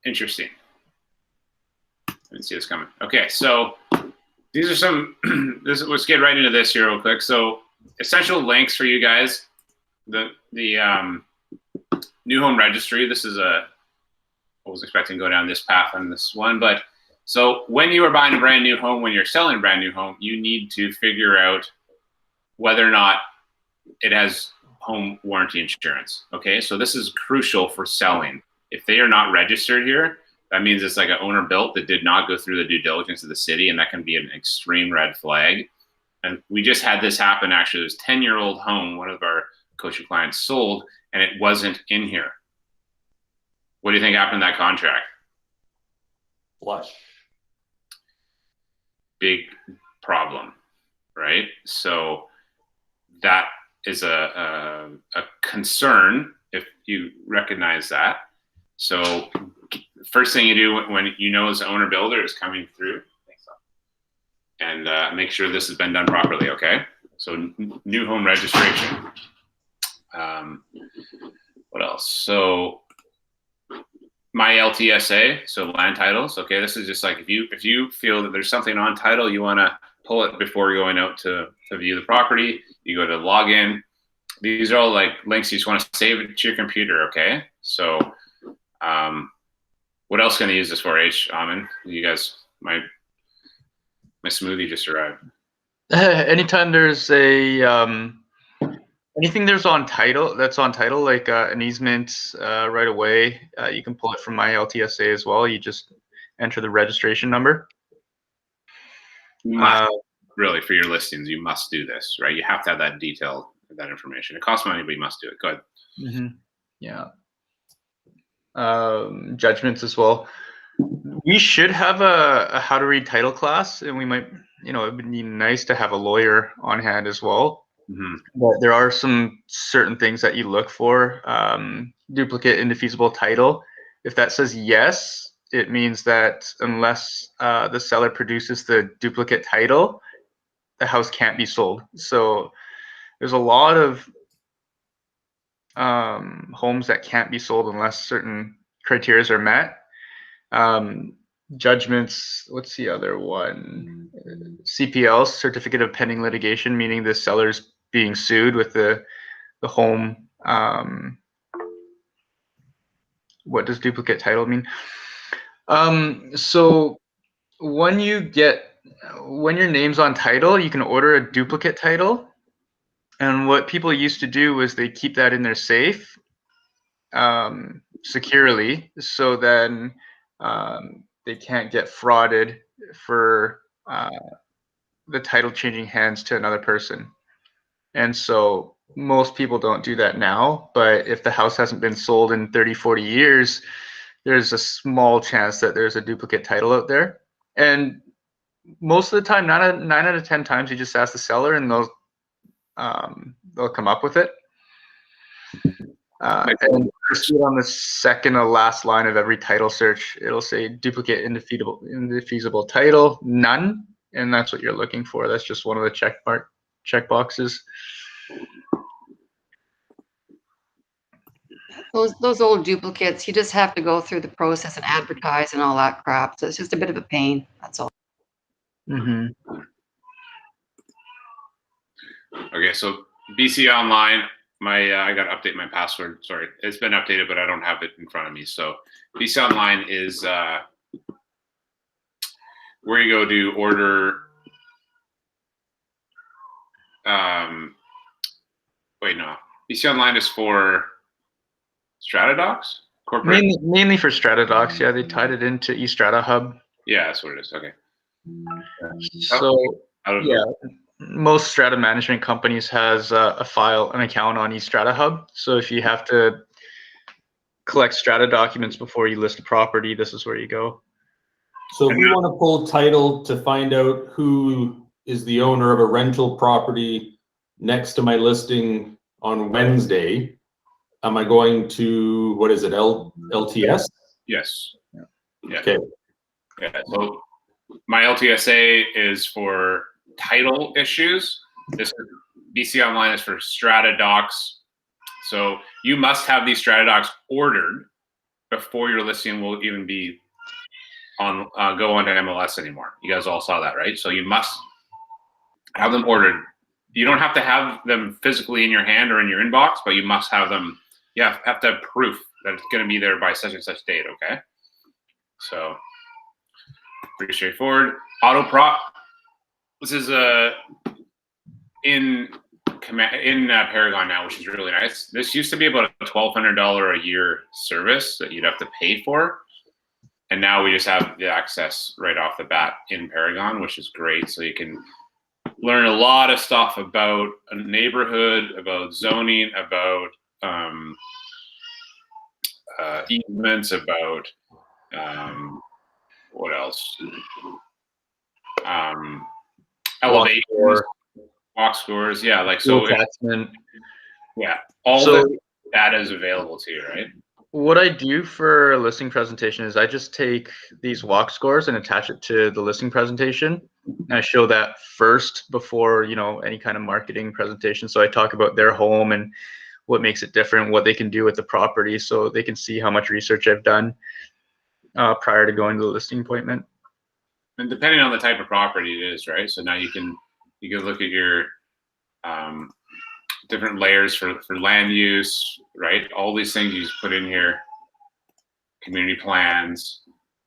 Interesting. I didn't see this coming. Okay, so these are some, let's get right into this here real quick. So essential links for you guys. The new home registry, this is I was expecting to go down this path on this one, but so when you are buying a brand new home, when you're selling a brand new home, you need to figure out whether or not it has home warranty insurance. Okay, so this is crucial for selling. If they are not registered here, that means it's like an owner built that did not go through the due diligence of the city, and that can be an extreme red flag. And we just had this happen actually. It was a 10-year-old home one of our coaching clients sold, and it wasn't in here. What do you think happened to that contract? Flush. Big problem, right? So that is a concern if you recognize that. So first thing you do when you know as the owner builder is coming through, and make sure this has been done properly, okay? So new home registration. What else? So my LTSA, so land titles. Okay, this is just like if you feel that there's something on title, you want to pull it before going out to view the property. You go to login. These are all like links you just want to save it to your computer. Okay, so what else can I use this for? Amin, you guys, my smoothie just arrived. Anytime there's anything that's on title, like an easement right away, you can pull it from my LTSA as well. You just enter the registration number. Really, for your listings, you must do this, right? You have to have that detail, that information. It costs money, but you must do it. Go ahead. Mm-hmm. Yeah. Judgments as well. We should have a how to read title class, and we might, it would be nice to have a lawyer on hand as well. Mm-hmm. But there are some certain things that you look for. Duplicate indefeasible title. If that says yes, it means that unless the seller produces the duplicate title, the house can't be sold. So there's a lot of homes that can't be sold unless certain criteria are met. Judgments, what's the other one? CPL, certificate of pending litigation, meaning the seller's being sued with the home. What does duplicate title mean? So when your name's on title, you can order a duplicate title. And what people used to do was they keep that in their safe securely, so then they can't get frauded for the title changing hands to another person. And so most people don't do that now, but if the house hasn't been sold in 30, 40 years, there's a small chance that there's a duplicate title out there. And most of the time, 9 out of 10 times, you just ask the seller and they'll come up with it. And on the second to last line of every title search, it'll say duplicate indefeasible title, none, and that's what you're looking for. That's just one of the check boxes. Those old duplicates, you just have to go through the process and advertise and all that crap. So it's just a bit of a pain. That's all. Mm-hmm. Okay, so BC Online, I got to update my password. Sorry, it's been updated, but I don't have it in front of me. So BC Online is where you go to order Wait, no. BC Online is for StrataDocs? Corporate? Mainly for StrataDocs. Yeah, they tied it into eStrata Hub. Yeah, that's what it is. Okay. So Out of yeah, most strata management companies has an account on eStrata Hub. So if you have to collect strata documents before you list a property, this is where you go. So if we want to pull title to find out who is the owner of a rental property next to my listing on Wednesday, am I going to, what is it, LTS? Yes. Yeah. Okay. Yeah. So my LTSA is for title issues. This BC Online is for StrataDocs. So you must have these StrataDocs ordered before your listing will even be on go onto MLS anymore. You guys all saw that, right? So you must have them ordered. You don't have to have them physically in your hand or in your inbox, but you must have them. You have to have proof that it's going to be there by such and such date. Okay. So pretty straightforward. Autoprop. This is in Paragon now, which is really nice. This used to be about a $1,200 a year service that you'd have to pay for, and now we just have the access right off the bat in Paragon, which is great. So you can learn a lot of stuff about a neighborhood, about zoning, about easements, about what else? Elevation, walk scores, yeah, like so. Attachment. Yeah, all the data is available to you, right? What I do for a listing presentation is I just take these walk scores and attach it to the listing presentation. And I show that first before, you know, any kind of marketing presentation. So I talk about their home and what makes it different, what they can do with the property, so they can see how much research I've done prior to going to the listing appointment. And depending on the type of property it is, right? So now you can look at your different layers for land use, right? All these things you just put in here, community plans,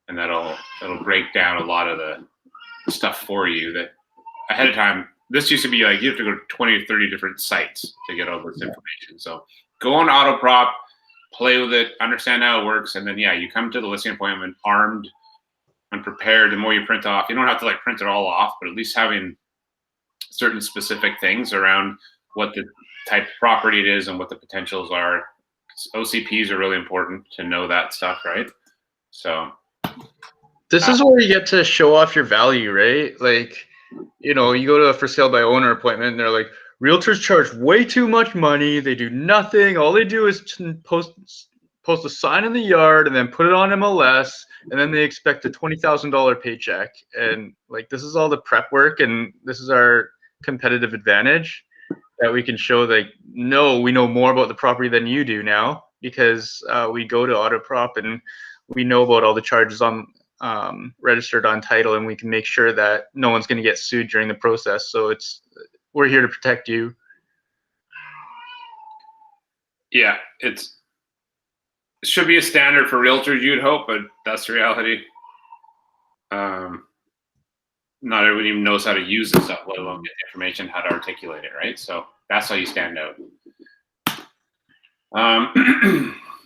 and that'll break down a lot of the stuff for you that ahead of time. This used to be like you have to go to 20 or 30 different sites to get all this information. So go on Autoprop, play with it, understand how it works, and then yeah, you come to the listing appointment armed and prepared. The more you print off, you don't have to like print it all off, but at least having certain specific things around what the type of property it is and what the potentials are. OCPs are really important to know that stuff, right? So this is where you get to show off your value, right? Like, you know, you go to a for sale by owner appointment and they're like, realtors charge way too much money. They do nothing. All they do is post a sign in the yard and then put it on MLS, and then they expect a $20,000 paycheck. And like, this is all the prep work, and this is our competitive advantage that we can show. Like, no, we know more about the property than you do now, because we go to Autoprop and we know about all the charges on registered on title, and we can make sure that no one's going to get sued during the process. So we're here to protect you. Yeah, it should be a standard for realtors, you'd hope, but that's the reality. Not everyone even knows how to use this stuff, let alone get the information, how to articulate it, right? So that's how you stand out. All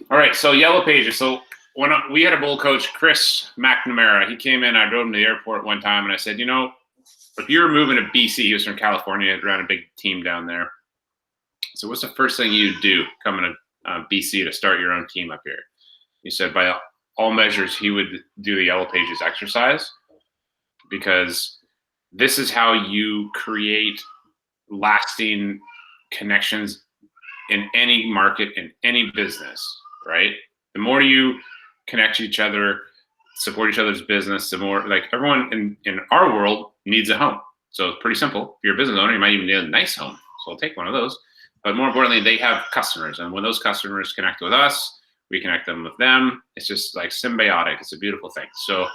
right, so Yellow Pages. So when we had a bull coach, Chris McNamara, he came in, I drove him to the airport one time, and I said, you know, if you were moving to BC, he was from California, ran a big team down there. So what's the first thing you'd do coming to BC to start your own team up here? He said by all measures, he would do the Yellow Pages exercise, because this is how you create lasting connections in any market, in any business, right? The more you connect to each other, support each other's business, the more, like, everyone in our world needs a home. So it's pretty simple. If you're a business owner, you might even need a nice home. So I'll take one of those. But more importantly, they have customers. And when those customers connect with us, we connect them with them. It's just like symbiotic. It's a beautiful thing. So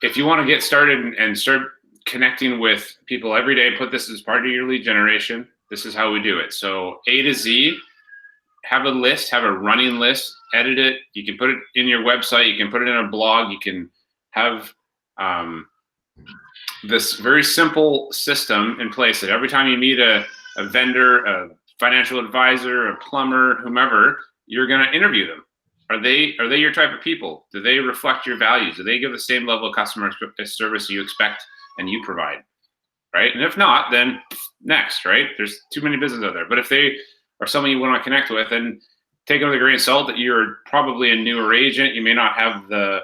if you want to get started and start connecting with people every day, put this as part of your lead generation. This is how we do it. So A to Z, have a list, have a running list, edit it. You can put it in your website. You can put it in a blog. You can have this very simple system in place that every time you meet a a vendor, a financial advisor, a plumber, whomever, you're going to interview them. Are they your type of people? Do they reflect your values? Do they give the same level of customer service you expect and you provide? Right? And if not, then next, right? There's too many businesses out there. But if they are someone you want to connect with, and take it with a grain of salt that you're probably a newer agent, you may not have the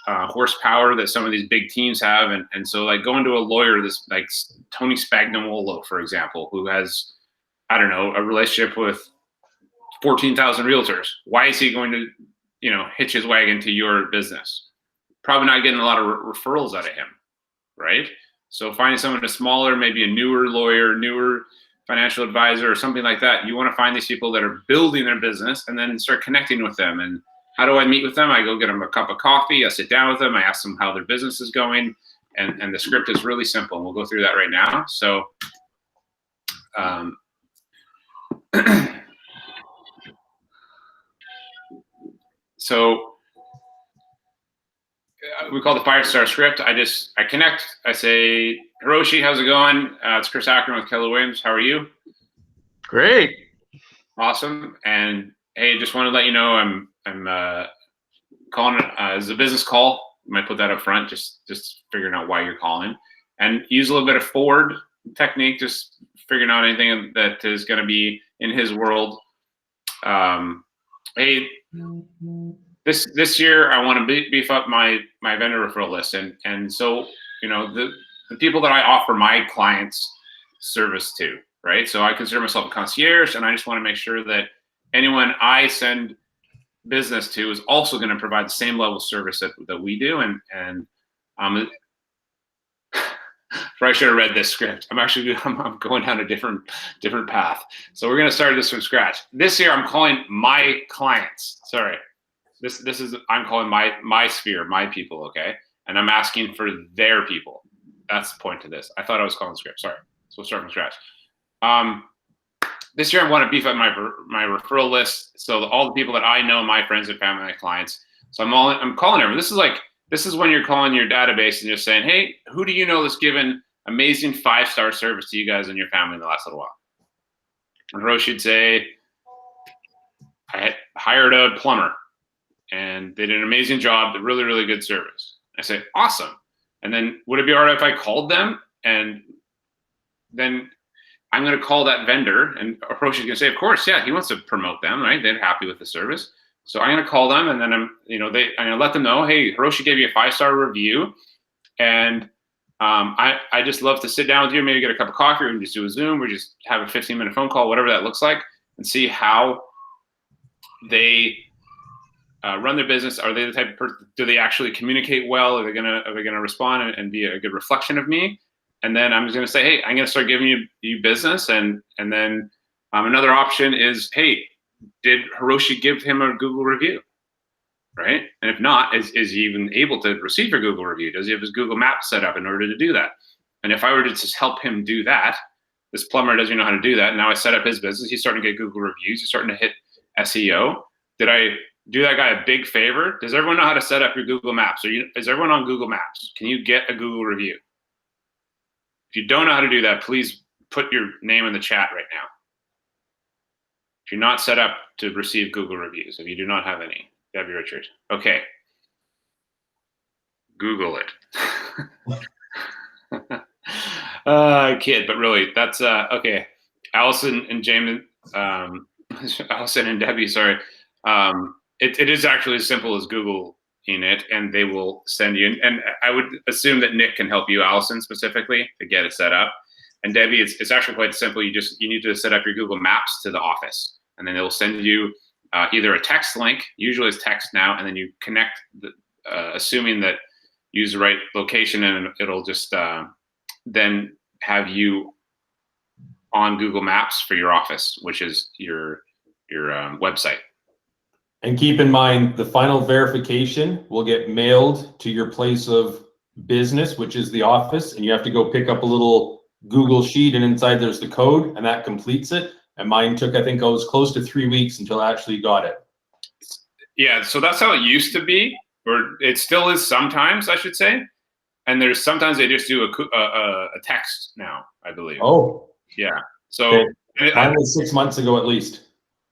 horsepower that some of these big teams have. And so like going to a lawyer, this like Tony Spagnuolo, for example, who has, I don't know, a relationship with 14,000 realtors. Why is he going to, hitch his wagon to your business? Probably not getting a lot of referrals out of him, right? So finding someone a smaller, maybe a newer lawyer, newer financial advisor or something like that, you want to find these people that are building their business and then start connecting with them. And how do I meet with them? I go get them a cup of coffee. I sit down with them. I ask them how their business is going. And the script is really simple. And we'll go through that right now. So, we call the 5-star script. I connect. I say, Hiroshi, how's it going? It's Chris Ackerman with Keller Williams. How are you? Great. Awesome. And hey, just want to let you know I'm calling it as a business call. You might put that up front, just figuring out why you're calling, and use a little bit of forward technique, just figuring out anything that is going to be in his world. Hey, this year I want to beef up my vendor referral list, and so the people that I offer my clients service to, right? So I consider myself a concierge, and I just want to make sure that anyone I send business to is also going to provide the same level of service that we do. And I should have read this script. I'm going down a different path. So we're going to start this from scratch. This year I'm calling my clients. Sorry. I'm calling my sphere, my people, okay? And I'm asking for their people. That's the point to this. I thought I was calling the script. Sorry. So we'll start from scratch. This year I want to beef up my referral list. So all the people that I know, my friends and family, my clients. So I'm calling everyone. This is when you're calling your database and you're saying, hey, who do you know that's given amazing 5-star service to you guys and your family in the last little while? And Hiroshi would say, I hired a plumber and they did an amazing job, really, really good service. I say, awesome. And then would it be all right if I called them? And then I'm going to call that vendor, and Hiroshi's going to say, of course, yeah, he wants to promote them, right? They're happy with the service. So I'm going to call them, and then I'm going to let them know, hey, Hiroshi gave you a 5-star review, and I just love to sit down with you, maybe get a cup of coffee, or we can just do a Zoom, or just have a 15-minute phone call, whatever that looks like, and see how they run their business. Are they the type of person? Do they actually communicate well? Are they gonna respond and be a good reflection of me? And then I'm just gonna say, hey, I'm gonna start giving you business, and then another option is, hey, did Hiroshi give him a Google review, right? And if not, is he even able to receive a Google review? Does he have his Google Maps set up in order to do that? And if I were to just help him do that, this plumber doesn't know how to do that. Now I set up his business. He's starting to get Google reviews. He's starting to hit SEO. Did I do that guy a big favor? Does everyone know how to set up your Google Maps? Is everyone on Google Maps? Can you get a Google review? If you don't know how to do that, please put your name in the chat right now. If you're not set up to receive Google reviews, if you do not have any, Debbie Richards. Okay. Google it. Kid, but really, that's okay. Allison and James, Allison and Debbie, sorry. It is actually as simple as Googling it, and they will send you. And I would assume that Nick can help you, Allison, specifically, to get it set up. And Debbie, it's actually quite simple. You need to set up your Google Maps to the office, and then they'll send you either a text link. Usually it's text now, and then you connect, assuming that you use the right location, and it'll just then have you on Google Maps for your office, which is your website. And keep in mind, the final verification will get mailed to your place of business, which is the office, and you have to go pick up a little Google sheet, and inside there's the code, and that completes it. And mine took, I think I was close to 3 weeks until I actually got it. Yeah, so that's how it used to be, or it still is sometimes, I should say. And there's sometimes they just do a text now, I believe. Oh. Yeah. So Okay. I- Mine was 6 months ago at least.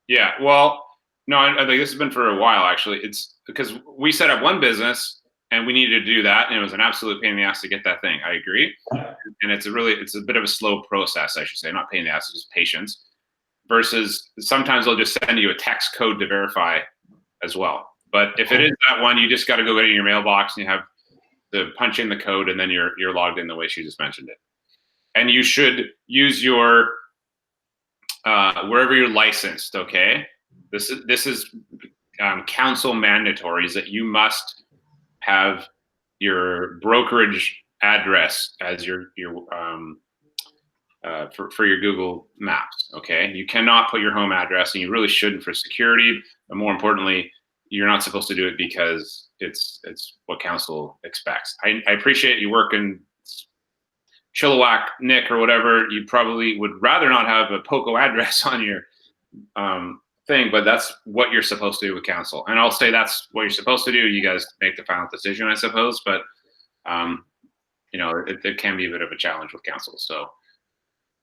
yeah, well, no, I think this has been for a while actually. It's because we set up one business and we needed to do that, and it was an absolute pain in the ass to get that thing. I agree, and it's a bit of a slow process, I should say, not pain in the ass, it's just patience. Versus sometimes they'll just send you a text code to verify as well. But if it is that one, you just got to go get it in your mailbox and you have to punch in the code, and then you're logged in the way she just mentioned it. And you should use your wherever you're licensed. Okay, this is council mandatory is that you must have your brokerage address as your for your Google Maps. Okay, you cannot put your home address, and you really shouldn't for security. But more importantly, you're not supposed to do it because it's what council expects. I appreciate you working Chilliwack, Nick, or whatever. You probably would rather not have a POCO address on your thing, but that's what you're supposed to do with council. And I'll say that's what you're supposed to do. You guys make the final decision, I suppose. But it can be a bit of a challenge with council. So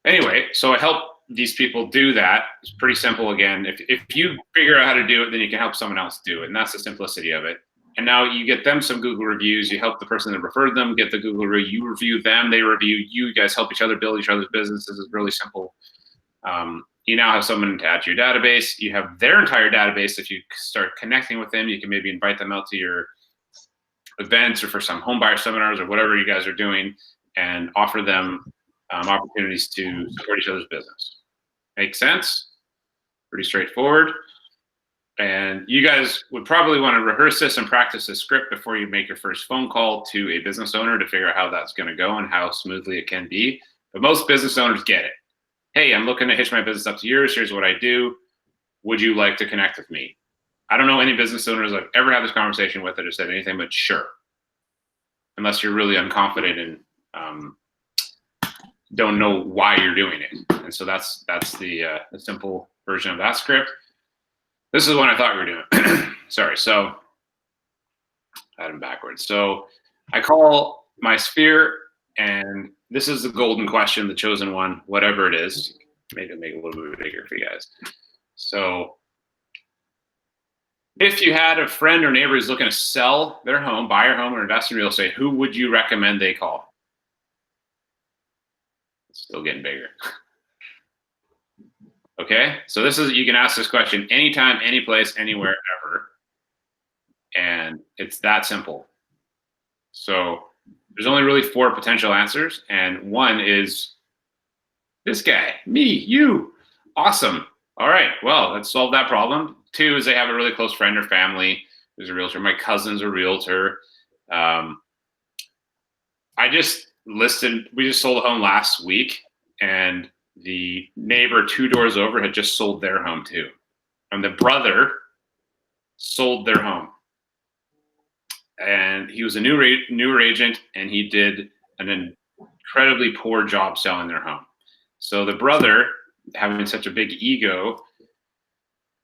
anyway, so I help these people do that. It's pretty simple. Again, if you figure out how to do it, then you can help someone else do it. And that's the simplicity of it. And now you get them some Google reviews. You help the person that referred them get the Google review. You review them. They review you. You guys help each other build each other's businesses. It's really simple. You now have someone to add to your database. You have their entire database. If you start connecting with them, you can maybe invite them out to your events or for some homebuyer seminars or whatever you guys are doing, and offer them opportunities to support each other's business. Make sense? Pretty straightforward. And you guys would probably want to rehearse this and practice this script before you make your first phone call to a business owner to figure out how that's going to go and how smoothly it can be. But most business owners get it. Hey, I'm looking to hitch my business up to yours. Here's what I do. Would you like to connect with me? I don't know any business owners I've ever had this conversation with that have said anything but sure, unless you're really unconfident and don't know why you're doing it. And so that's the simple version of that script. This is what I thought we were doing. Sorry, so I had them backwards. So I call my sphere, and this is the golden question, the chosen one, whatever it is. Maybe make it a little bit bigger for you guys. So if you had a friend or neighbor who's looking to sell their home, buy your home, or invest in real estate, who would you recommend they call? It's still getting bigger. Okay, so you can ask this question anytime, any place, anywhere, ever. And it's that simple. So there's only really 4 potential answers. And one is this guy, me, you. Awesome. All right, well, let's solve that problem. 2 is they have a really close friend or family who's a realtor. My cousin's a realtor. We just sold a home last week, and the neighbor 2 doors over had just sold their home too. And the brother sold their home. And he was a newer agent, and he did an incredibly poor job selling their home. So the brother, having such a big ego,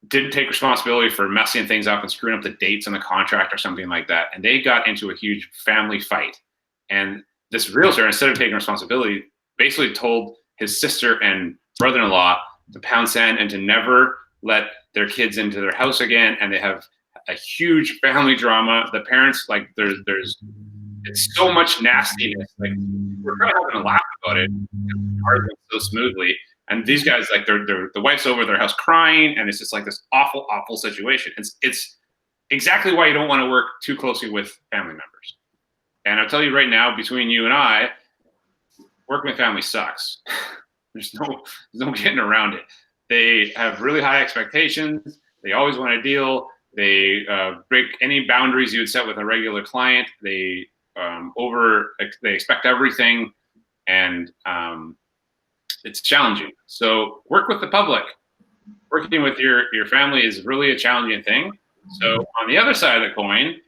didn't take responsibility for messing things up and screwing up the dates on the contract or something like that. And they got into a huge family fight. And this realtor, instead of taking responsibility, basically told his sister and brother-in-law to pound sand and to never let their kids into their house again. And they have a huge family drama. The parents, like, it's so much nastiness. Like, we're kind of having a laugh about it. It's so smoothly. And these guys, like, the wife's over their house crying, and it's just like this awful, awful situation. It's exactly why you don't want to work too closely with family members. And I'll tell you right now, between you and I, working with family sucks. There's no getting around it. They have really high expectations. They always want a deal. They break any boundaries you would set with a regular client. They expect everything, and it's challenging. So work with the public. Working with your family is really a challenging thing. So on the other side of the coin,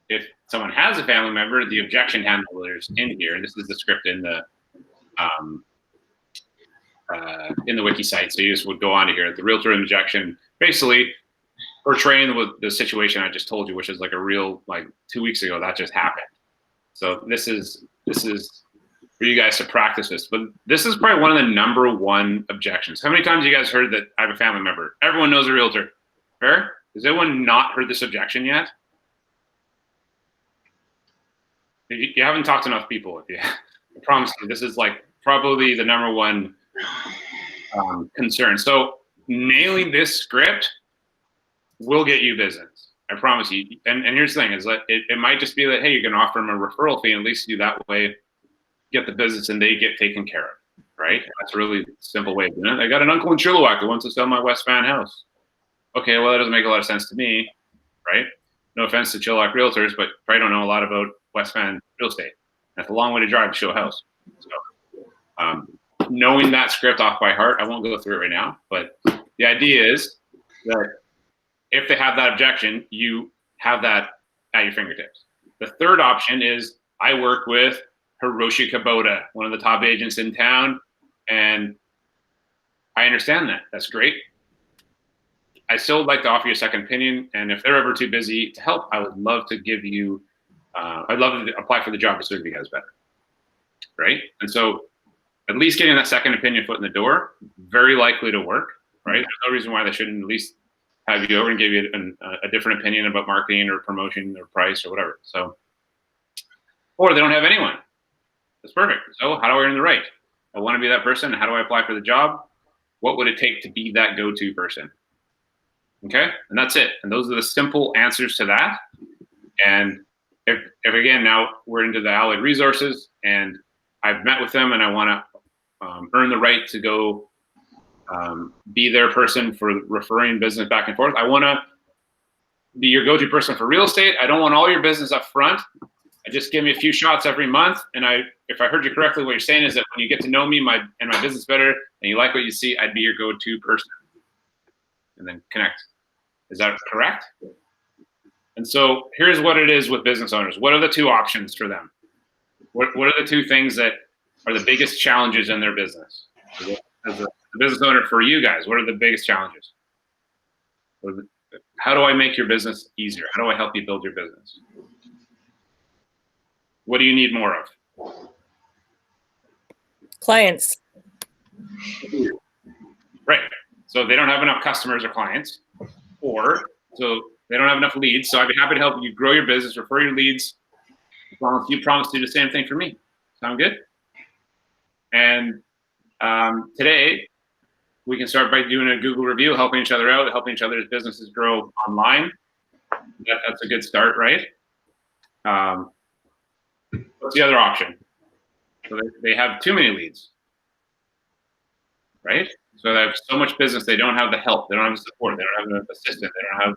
if someone has a family member, the objection handlers in here, and this is the script in the wiki site. So you just would go on to here, the realtor objection, basically portraying the situation I just told you, which is like a real, like 2 weeks ago, that just happened. So this is for you guys to practice this. But this is probably one of the number one objections. How many times have you guys heard that I have a family member? Everyone knows a realtor. Fair? Has anyone not heard this objection yet? You haven't talked to enough people. I promise you, this is like probably the number one concern. So nailing this script will get you business. I promise you. And here's the thing is that it might just be that, hey, you're going to offer them a referral fee, and at least you that way get the business and they get taken care of, right? That's a really simple way of doing it. I got an uncle in Chilliwack who wants to sell my West Van house. Okay, well, that doesn't make a lot of sense to me, right? No offense to Chilliwack realtors, but probably don't know a lot about West Van real estate. That's a long way to drive to show a house. So knowing that script off by heart, I won't go through it right now, but the idea is that if they have that objection, you have that at your fingertips. The third option is I work with Hiroshi Kubota, one of the top agents in town, and I understand that. That's great. I still would like to offer you a second opinion, and if they're ever too busy to help, I would love to give you, I'd love to apply for the job to serve you guys better, right? And so at least getting that second opinion foot in the door, very likely to work, right? There's no reason why they shouldn't at least have you over and give you a different opinion about marketing or promotion or price or whatever. So, or they don't have anyone. That's perfect. So how do I earn the right? I want to be that person. How do I apply for the job? What would it take to be that go-to person? Okay, and that's it. And those are the simple answers to that. And if again, now we're into the Allied Resources, and I've met with them, and I want to earn the right to go be their person for referring business back and forth. I want to be your go-to person for real estate. I don't want all your business up front. I just give me a few shots every month. And if I heard you correctly, what you're saying is that when you get to know me and my business better, and you like what you see, I'd be your go-to person. And then connect. Is that correct? And so here's what it is with business owners. What are the two options for them? What are the two things that are the biggest challenges in their business? As a business owner for you guys, what are the biggest challenges? How do I make your business easier? How do I help you build your business? What do you need more of? Clients. Right. So if they don't have enough customers or clients, or so they don't have enough leads. So I'd be happy to help you grow your business, refer your leads, as long as you promise to do the same thing for me. Sound good? And today, we can start by doing a Google review, helping each other out, helping each other's businesses grow online. That's a good start, right? What's the other option? So they have too many leads, right? So they have so much business, they don't have the help, they don't have the support, they don't have an assistant, they don't have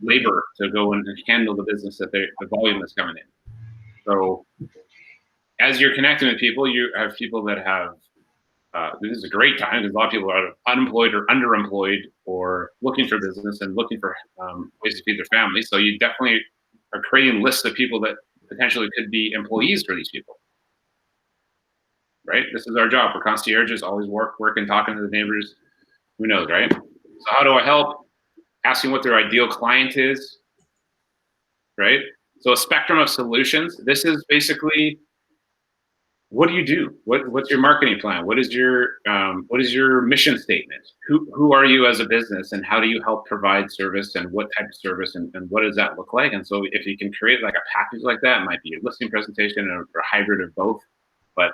labor to go and handle the business the volume that's coming in. So as you're connecting with people, you have people that have, this is a great time because a lot of people are unemployed or underemployed or looking for business and looking for ways to feed their family. So you definitely are creating lists of people that potentially could be employees for these people. Right? This is our job. We're concierges, always working, talking to the neighbors. Who knows, right? So how do I help? Asking what their ideal client is, right? So a spectrum of solutions. This is basically, what do you do? What's your marketing plan? What is your mission statement? Who are you as a business, and how do you help provide service, and what type of service, and what does that look like? And so if you can create like a package like that, it might be a listing presentation or a hybrid of both. But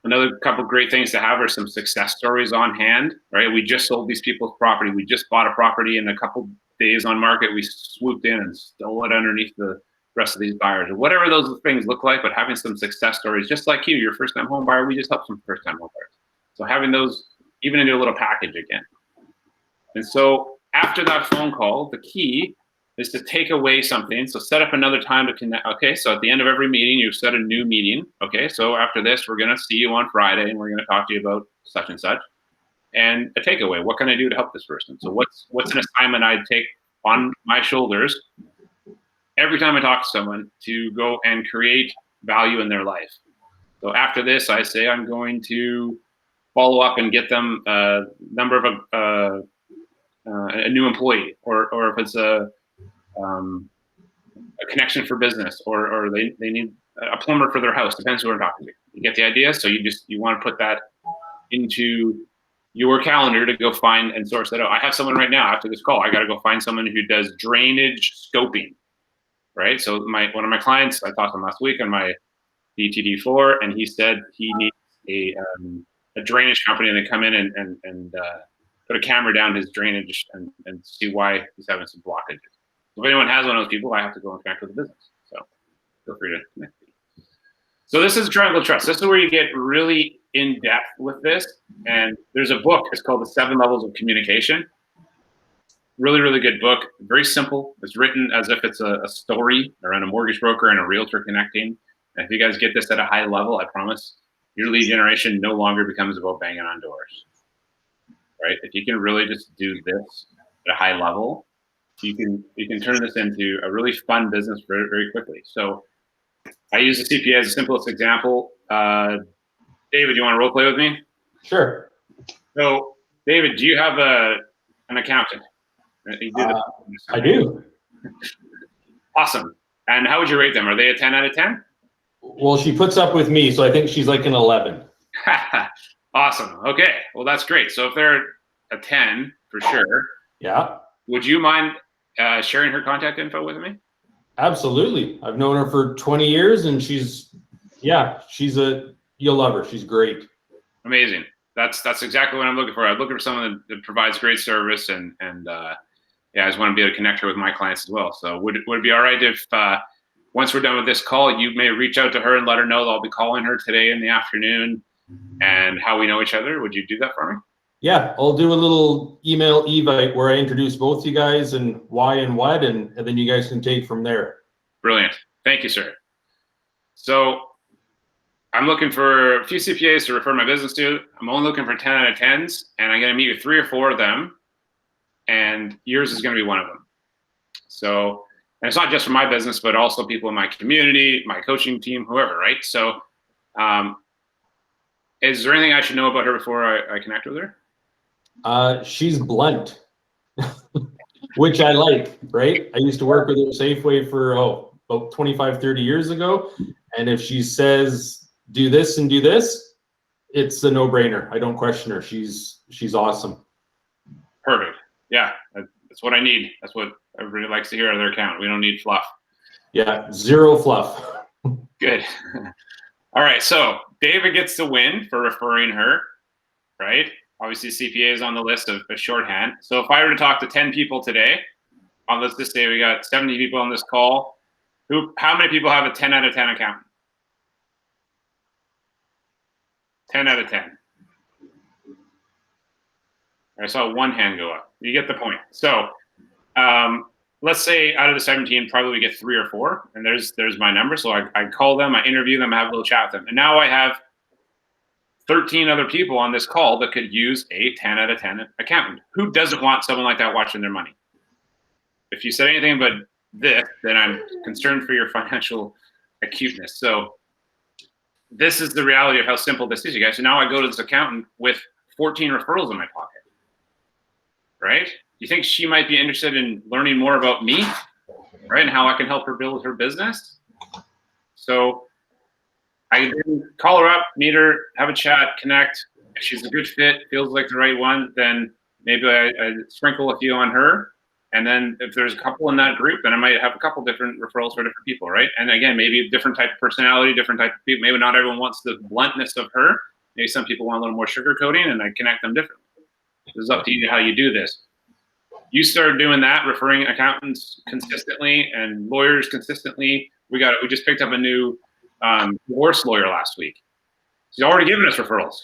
another couple great things to have are some success stories on hand, right? We just sold these people's property. We just bought a property in a couple days on market. We swooped in and stole it underneath the rest of these buyers, or whatever those things look like, but having some success stories, just like you're a first-time home buyer, we just help some first-time home buyers. So having those even into a little package again. And so after that phone call, the key is to take away something. So set up another time to connect. Okay, so at the end of every meeting, you set a new meeting. Okay, so after this, we're gonna see you on Friday, and we're gonna talk to you about such and such. And a takeaway, what can I do to help this person? So what's an assignment I'd take on my shoulders every time I talk to someone to go and create value in their life? So after this, I say I'm going to follow up and get them a number of a new employee, or if it's a connection for business, or they need a plumber for their house. Depends who we're talking to. You get the idea? So you want to put that into your calendar to go find and source that out. I have someone right now after this call. I got to go find someone who does drainage scoping, right? So one of my clients, I talked to him last week on my DTD floor, and he said he needs a drainage company, and they come in and put a camera down his drainage and see why he's having some blockages. So if anyone has one of those people, I have to go and connect with the business. So feel free to connect. So this is Triangle Trust. This is where you get really in depth with this. And there's a book. It's called The 7 Levels of Communication. Really, really good book. Very simple. It's written as if it's a story around a mortgage broker and a realtor connecting. And if you guys get this at a high level, I promise your lead generation no longer becomes about banging on doors, right? If you can really just do this at a high level, you can turn this into a really fun business very, very quickly. So I use the CPA as the simplest example. David, you want to role play with me? Sure. So, David, do you have an accountant? You do I do. Awesome. And how would you rate them? Are they a 10 out of 10? Well, she puts up with me, so I think she's like an 11. Awesome. Okay. Well, that's great. So if they're a 10 for sure, Yeah, would you mind sharing her contact info with me? absolutely. I've known her for 20 years, and you'll love her. She's great. Amazing. That's exactly what I'm looking for. I'm looking for someone that provides great service, and I just want to be able to connect her with my clients as well. So would it be all right if once we're done with this call, you may reach out to her and let her know that I'll be calling her today in the afternoon and how we know each other? Would you do that for me? Yeah, I'll do a little email evite where I introduce both you guys and why and what, and then you guys can take from there. Brilliant. Thank you, sir. So I'm looking for a few CPAs to refer my business to. I'm only looking for 10 out of 10s, and I'm going to meet with 3 or 4 of them, and yours is going to be one of them. So, and it's not just for my business, but also people in my community, my coaching team, whoever, right? So is there anything I should know about her before I connect with her? She's blunt, which I like, right? I used to work with her at Safeway for about 25, 30 years ago. And if she says, do this and do this, it's a no-brainer. I don't question her. She's awesome. Perfect. Yeah, that's what I need. That's what everybody likes to hear out of their account. We don't need fluff. Yeah, zero fluff. Good. All right, so David gets the win for referring her, right? Obviously, CPA is on the list of shorthand. So if I were to talk to 10 people today, let's just say we got 70 people on this call. How many people have a 10 out of 10 account? 10 out of 10. I saw one hand go up. You get the point. So let's say out of the 17, probably we get 3 or 4, and there's my number. So I call them, I interview them, I have a little chat with them. And now I have 13 other people on this call that could use a 10 out of 10 accountant. Who doesn't want someone like that watching their money? If you said anything but this, then I'm concerned for your financial acuteness. So this is the reality of how simple this is, you guys. So now I go to this accountant with 14 referrals in my pocket, right? You think she might be interested in learning more about me, right? And how I can help her build her business. So I then call her up, meet her, have a chat, connect. If she's a good fit, feels like the right one, then maybe I sprinkle a few on her. And then if there's a couple in that group, then I might have a couple different referrals for different people, right? And again, maybe a different type of personality, different type of people. Maybe not everyone wants the bluntness of her. Maybe some people want a little more sugarcoating, and I connect them differently. This is up to you how you do this. You start doing that, referring accountants consistently and lawyers consistently. We just picked up a new divorce lawyer last week. She's already given us referrals.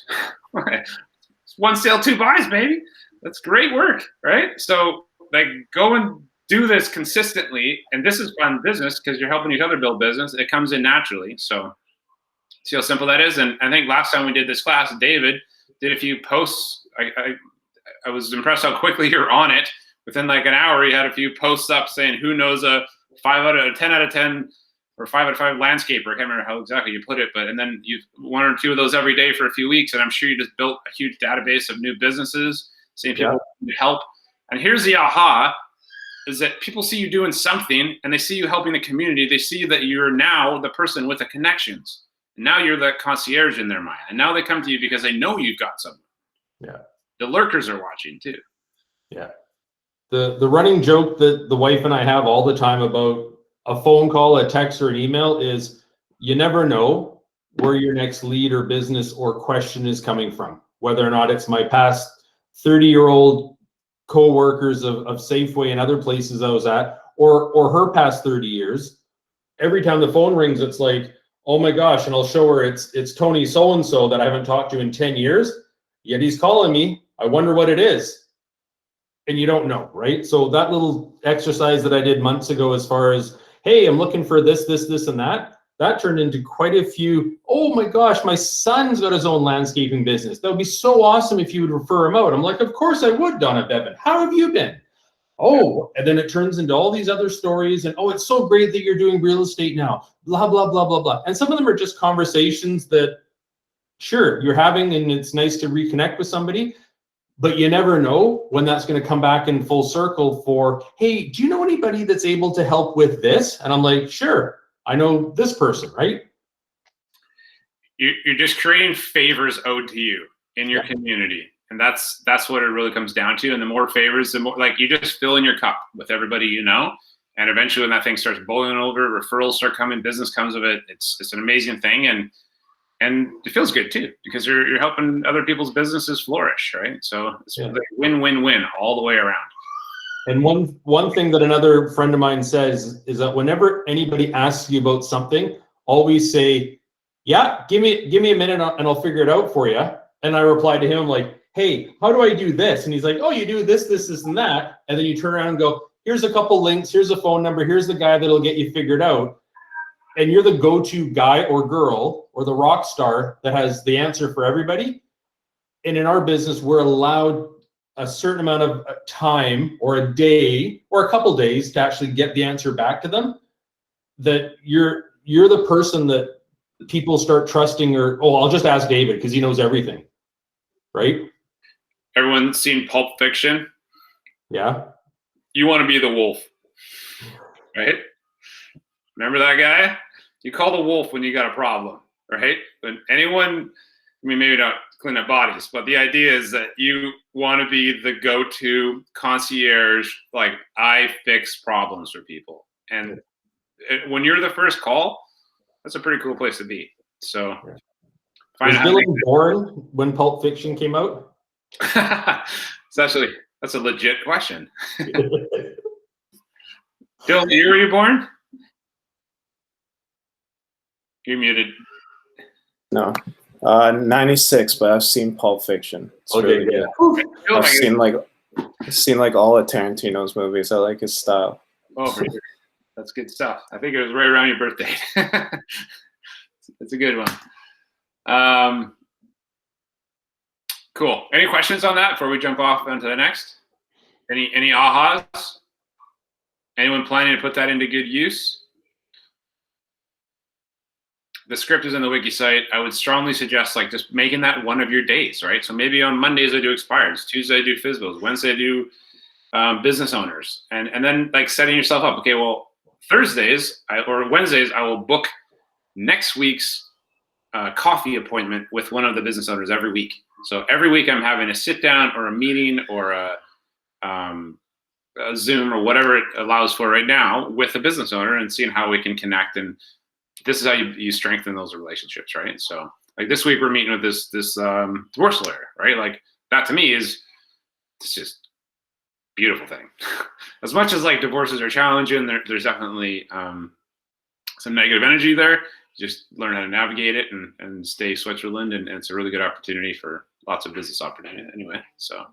It's 1 sale, 2 buys, baby. That's great work, right? So like, go and do this consistently, and this is fun business because you're helping each other build business. It comes in naturally. So see how simple that is. And I think last time we did this class, David did a few posts. I was impressed how quickly you're on it. Within like an hour, you had a few posts up saying who knows a 10 out of 10 or 5 out of 5 landscaper. I can't remember how exactly you put it, and then you 1 or 2 of those every day for a few weeks, and I'm sure you just built a huge database of new businesses, seeing people need help. And here's the aha. is that people see you doing something and they see you helping the community. They see that you're now the person with the connections. And now you're the concierge in their mind. And now they come to you because they know you've got something. Yeah. The lurkers are watching too. Yeah. The running joke that the wife and I have all the time about a phone call, a text, or an email is you never know where your next lead or business or question is coming from. Whether or not it's my past 30-year-old co-workers of Safeway and other places I was at, or her past 30 years. Every time the phone rings, it's like, oh my gosh, and I'll show her it's Tony so-and-so that I haven't talked to in 10 years, yet he's calling me. I wonder what it is. And you don't know, right? So that little exercise that I did months ago as far as, hey, I'm looking for this, and that turned into quite a few, oh my gosh, my son's got his own landscaping business. That would be so awesome if you would refer him out. I'm like, of course I would, Donna Bevan. How have you been? Oh, and then it turns into all these other stories and, oh, it's so great that you're doing real estate now, blah, blah, blah, blah, blah. And some of them are just conversations that, sure, you're having, and it's nice to reconnect with somebody, but you never know when that's going to come back in full circle for, hey, do you know anybody that's able to help with this? And I'm like, sure, I know this person, right? You're just creating favors owed to you in your community. And that's what it really comes down to. And the more favors, the more, like, you just fill in your cup with everybody you know. And eventually when that thing starts boiling over, referrals start coming, business comes of it. It's an amazing thing. And it feels good too, because you're helping other people's businesses flourish, right? So it's like win-win-win all the way around. And one thing that another friend of mine says is that whenever anybody asks you about something, always say, yeah, give me a minute and I'll figure it out for you. And I reply to him like, hey, how do I do this? And he's like, oh, you do this, and that. And then you turn around and go, here's a couple links, here's a phone number, here's the guy that'll get you figured out. And you're the go-to guy or girl or the rock star that has the answer for everybody. And in our business, we're allowed a certain amount of time or a day or a couple days to actually get the answer back to them. That you're the person that people start trusting, or, oh, I'll just ask David because he knows everything, right? Everyone's seen Pulp Fiction. Yeah. You want to be the wolf, right? Remember that guy? You call the wolf when you got a problem, right? When anyone, I mean, maybe not clean up bodies, but the idea is that you want to be the go-to concierge, like, I fix problems for people. And when you're the first call, that's a pretty cool place to be. So Was Dylan born when Pulp Fiction came out? That's a legit question. Dylan, the year were you born? You're muted. No, 96, but I've seen Pulp Fiction. It's really good. I've seen like all of Tarantino's movies. I like his style. Oh, for sure. That's good stuff. I think it was right around your birthday. It's a good one. Cool. Any questions on that before we jump off onto the next? Any ahas? Anyone planning to put that into good use? The script is in the wiki site. I would strongly suggest like just making that one of your days, right? So maybe on Mondays I do expireds, Tuesday I do FSBOs, Wednesday I do business owners, and then like setting yourself up. Okay, well, Thursdays or Wednesdays I will book next week's coffee appointment with one of the business owners every week. So every week I'm having a sit down or a meeting or a Zoom or whatever it allows for right now with a business owner and seeing how we can connect. And this is how you strengthen those relationships, right? So like this week we're meeting with this divorce lawyer, right? Like that to me is it's just beautiful thing. As much as like divorces are challenging, there's definitely some negative energy there. Just learn how to navigate it and stay Switzerland, and it's a really good opportunity for lots of business opportunity anyway. So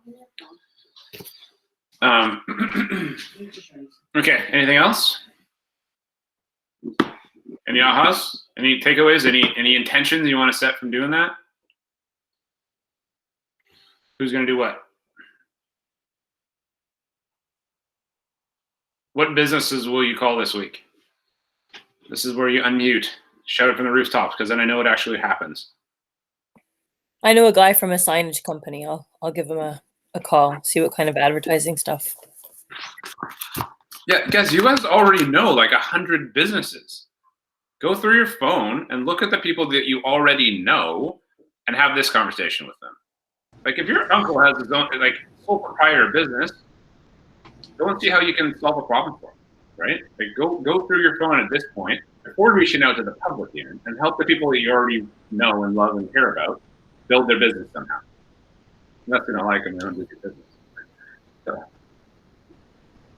okay, anything else? Any ahas? Any takeaways? Any intentions you want to set from doing that? Who's going to do what? What businesses will you call this week? This is where you unmute. Shout it from the rooftops, because then I know it actually happens. I know a guy from a signage company. I'll give him a call, see what kind of advertising stuff. Yeah, guys, you guys already know like 100 businesses. Go through your phone and look at the people that you already know and have this conversation with them. Like if your uncle has his own like sole proprietor business, go and see how you can solve a problem for him, right? Like go through your phone at this point before reaching out to the public even and help the people that you already know and love and care about build their business somehow. Nothing I like them, they don't do your business. So.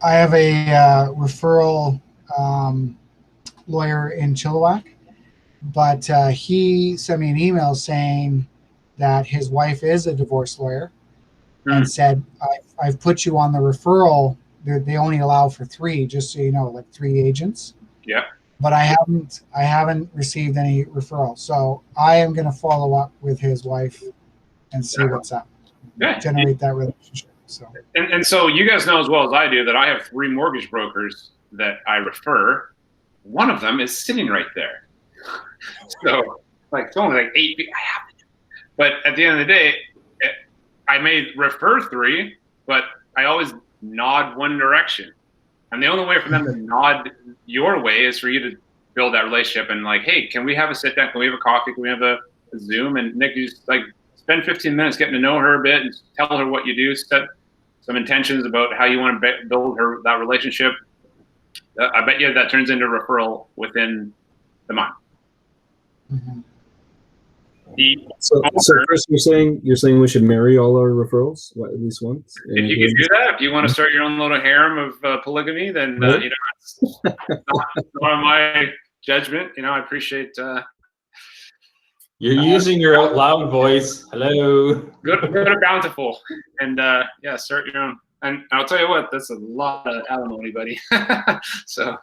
I have a referral lawyer in Chilliwack, but he sent me an email saying that his wife is a divorce lawyer and said, I've put you on the referral. They only allow for 3, just so you know, like 3 agents. Yeah. But I haven't received any referral. So I am going to follow up with his wife and see what's up. Yeah. Generate that relationship. So. And so you guys know as well as I do that I have 3 mortgage brokers that I refer. One of them is sitting right there. So like it's only like 8 people. I have to. But at the end of the day, I may refer 3, but I always nod one direction. And the only way for them to nod your way is for you to build that relationship and like, hey, can we have a sit down? Can we have a coffee? Can we have a Zoom? And Nick, you just like spend 15 minutes getting to know her a bit and tell her what you do, set some intentions about how you want to build that relationship. I bet you that turns into a referral within the month. Mm-hmm. So Chris, you're saying we should marry all our referrals at least once. If you can do that, if you want to start your own little harem of polygamy, then you know it's not my judgment. You know, I appreciate. You're using your out loud voice. Hello. Go to Bountiful and yeah, start your own. And I'll tell you what, that's a lot of alimony, buddy. So,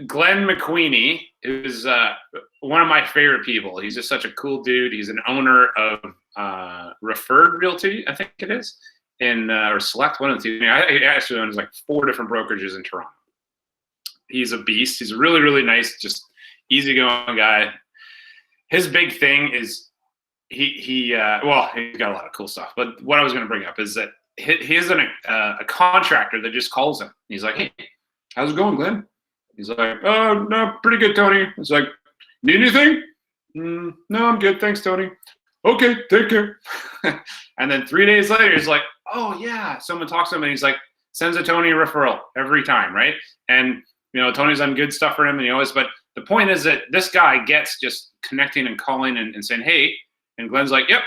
Glenn McQueenie is one of my favorite people. He's just such a cool dude. He's an owner of Referred Realty, I think it is, or Select, one of the two. I actually owns like 4 different brokerages in Toronto. He's a beast. He's a really, really nice, just easygoing guy. His big thing is he's got a lot of cool stuff. But what I was going to bring up is that he has a contractor that just calls him. He's like, hey, how's it going, Glenn? He's like, oh, no, pretty good, Tony. It's like, need anything? No, I'm good. Thanks, Tony. Okay, take care. And then 3 days later, he's like, oh, yeah. Someone talks to him and he's like, sends a Tony a referral every time, right? And, you know, Tony's done good stuff for him. And he always, but the point is that this guy gets just connecting and calling and saying, hey, and Glenn's like, yep,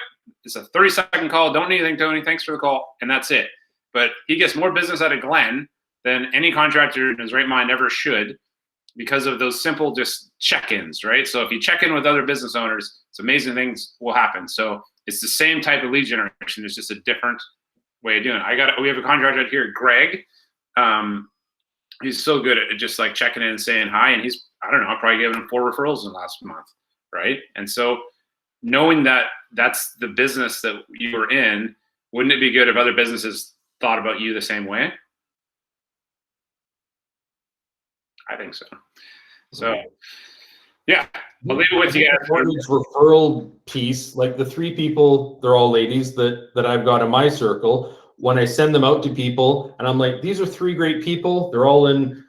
it's a 30-second call. Don't need anything, Tony. Thanks for the call. And that's it. But he gets more business out of Glenn than any contractor in his right mind ever should because of those simple just check-ins, right? So if you check in with other business owners, it's amazing things will happen. So it's the same type of lead generation. It's just a different way of doing it. We have a contractor out here, Greg. He's so good at just like checking in and saying hi. And he's, I don't know, I've probably given him 4 referrals in the last month, right? And so knowing that that's the business that you were in, wouldn't it be good if other businesses thought about you the same way? I think so. So, yeah, I'll leave it with you guys. Referral piece, like the 3 people, they're all ladies that I've got in my circle. When I send them out to people, and I'm like, these are 3 great people. They're all in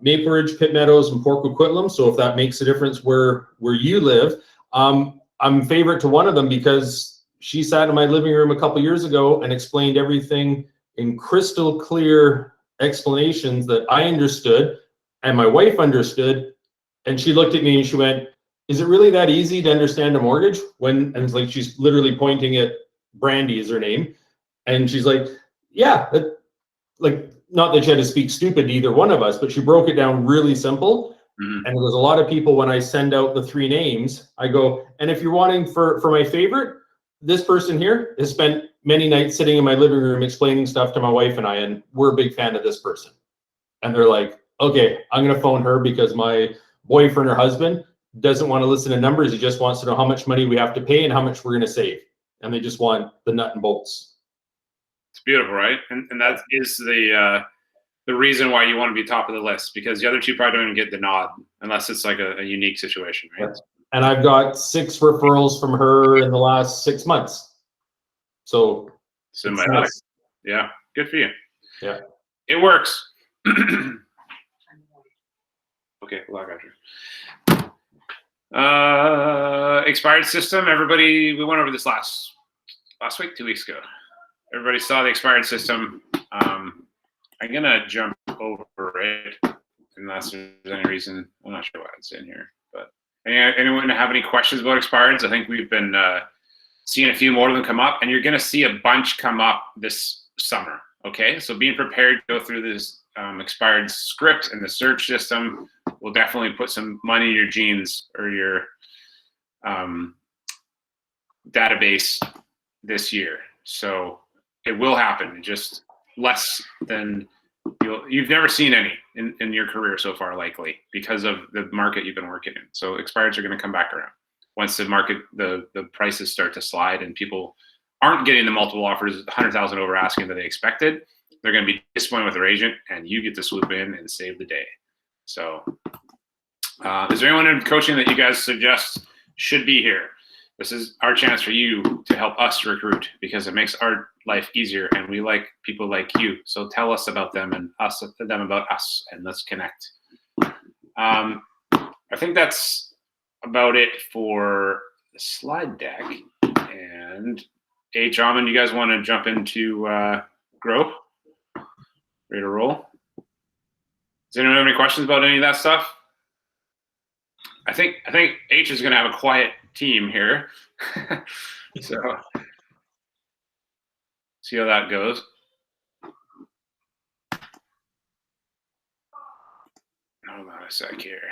Maple Ridge, Pitt Meadows, and Port Coquitlam. So if that makes a difference where you live, I'm favorite to one of them because she sat in my living room a couple years ago and explained everything in crystal clear explanations that I understood and my wife understood. And she looked at me and she went, is it really that easy to understand a mortgage? And it's like, she's literally pointing at Brandy is her name. And she's like, yeah, like, not that she had to speak stupid to either one of us, but she broke it down really simple. Mm-hmm. And there's a lot of people, when I send out the 3 names, I go, and if you're wanting for my favorite, this person here has spent many nights sitting in my living room explaining stuff to my wife and I, and we're a big fan of this person. And they're like, okay, I'm going to phone her because my boyfriend or husband doesn't want to listen to numbers. He just wants to know how much money we have to pay and how much we're going to save. And they just want the nut and bolts. It's beautiful, right? And that is the reason why you want to be top of the list, because the other 2 probably don't even get the nod unless it's like a unique situation, right? Yes. And I've got 6 referrals from her in the last 6 months. So nice. Yeah, good for you. Yeah. It works. Okay, log out here. Expired system. Everybody, we went over this last week, 2 weeks ago. Everybody saw the expired system. I'm gonna jump over it unless there's any reason. I'm not sure why it's in here. But anyone have any questions about expireds? I think we've been seeing a few more of them come up, and you're gonna see a bunch come up this summer. Okay, so being prepared to go through this expired script and the search system will definitely put some money in your jeans or your database this year. So it will happen, just less than you've never seen any in your career so far, likely, because of the market you've been working in. So expireds are going to come back around once the market, the prices start to slide and people aren't getting the multiple offers, 100,000 over asking that they expected. They're going to be disappointed with their agent, and you get to swoop in and save the day. So is there anyone in coaching that you guys suggest should be here? This is our chance for you to help us recruit, because it makes our life easier, and we like people like you. So tell us about them and them about us, and let's connect. I think that's about it for the slide deck. And H. Almond, you guys want to jump into Grow? Ready to roll? Does anyone have any questions about any of that stuff? I think H is going to have a quiet team here. So see how that goes. Hold on a sec here.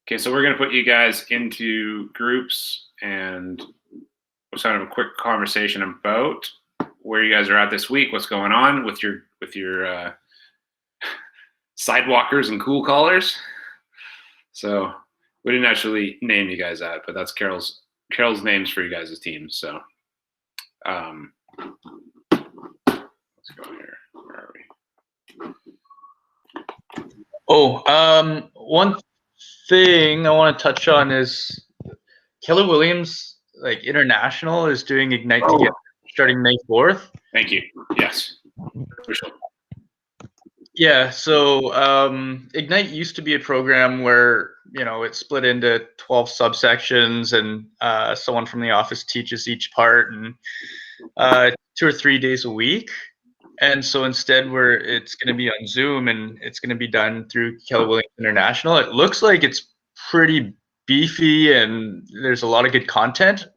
Okay, so we're going to put you guys into groups, and we'll start have a quick conversation about where you guys are at this week, what's going on with your sidewalkers and cool callers. So we didn't actually name you guys that, but that's Carol's names for you guys' teams. So let's go here. Where are we? One thing I want to touch on is Keller Williams, like International, is doing Ignite together starting May 4th. Thank you. Yes, for sure. Yeah, so Ignite used to be a program where, it split into 12 subsections, and someone from the office teaches each part, and 2 or 3 days a week. And so instead it's going to be on Zoom, and it's going to be done through Keller Williams International. It looks like it's pretty beefy, and there's a lot of good content,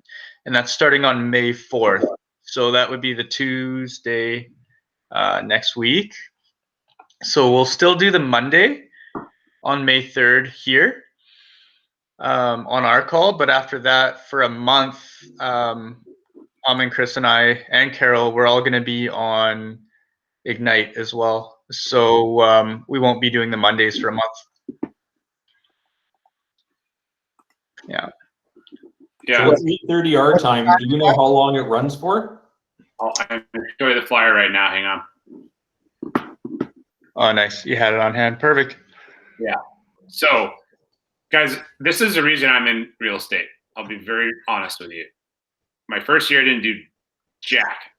and that's starting on May 4th. So that would be the Tuesday next week. So we'll still do the Monday on May 3rd here on our call, but after that, for a month, and Chris and I and Carol, we're all going to be on Ignite as well. So we won't be doing the Mondays for a month. Yeah. Yeah. So it's 8:30 our time. Do you know how long it runs for? I'm going to show you the flyer right now. Hang on. Oh, nice. You had it on hand. Perfect. Yeah. So, guys, this is the reason I'm in real estate. I'll be very honest with you. My first year, I didn't do jack,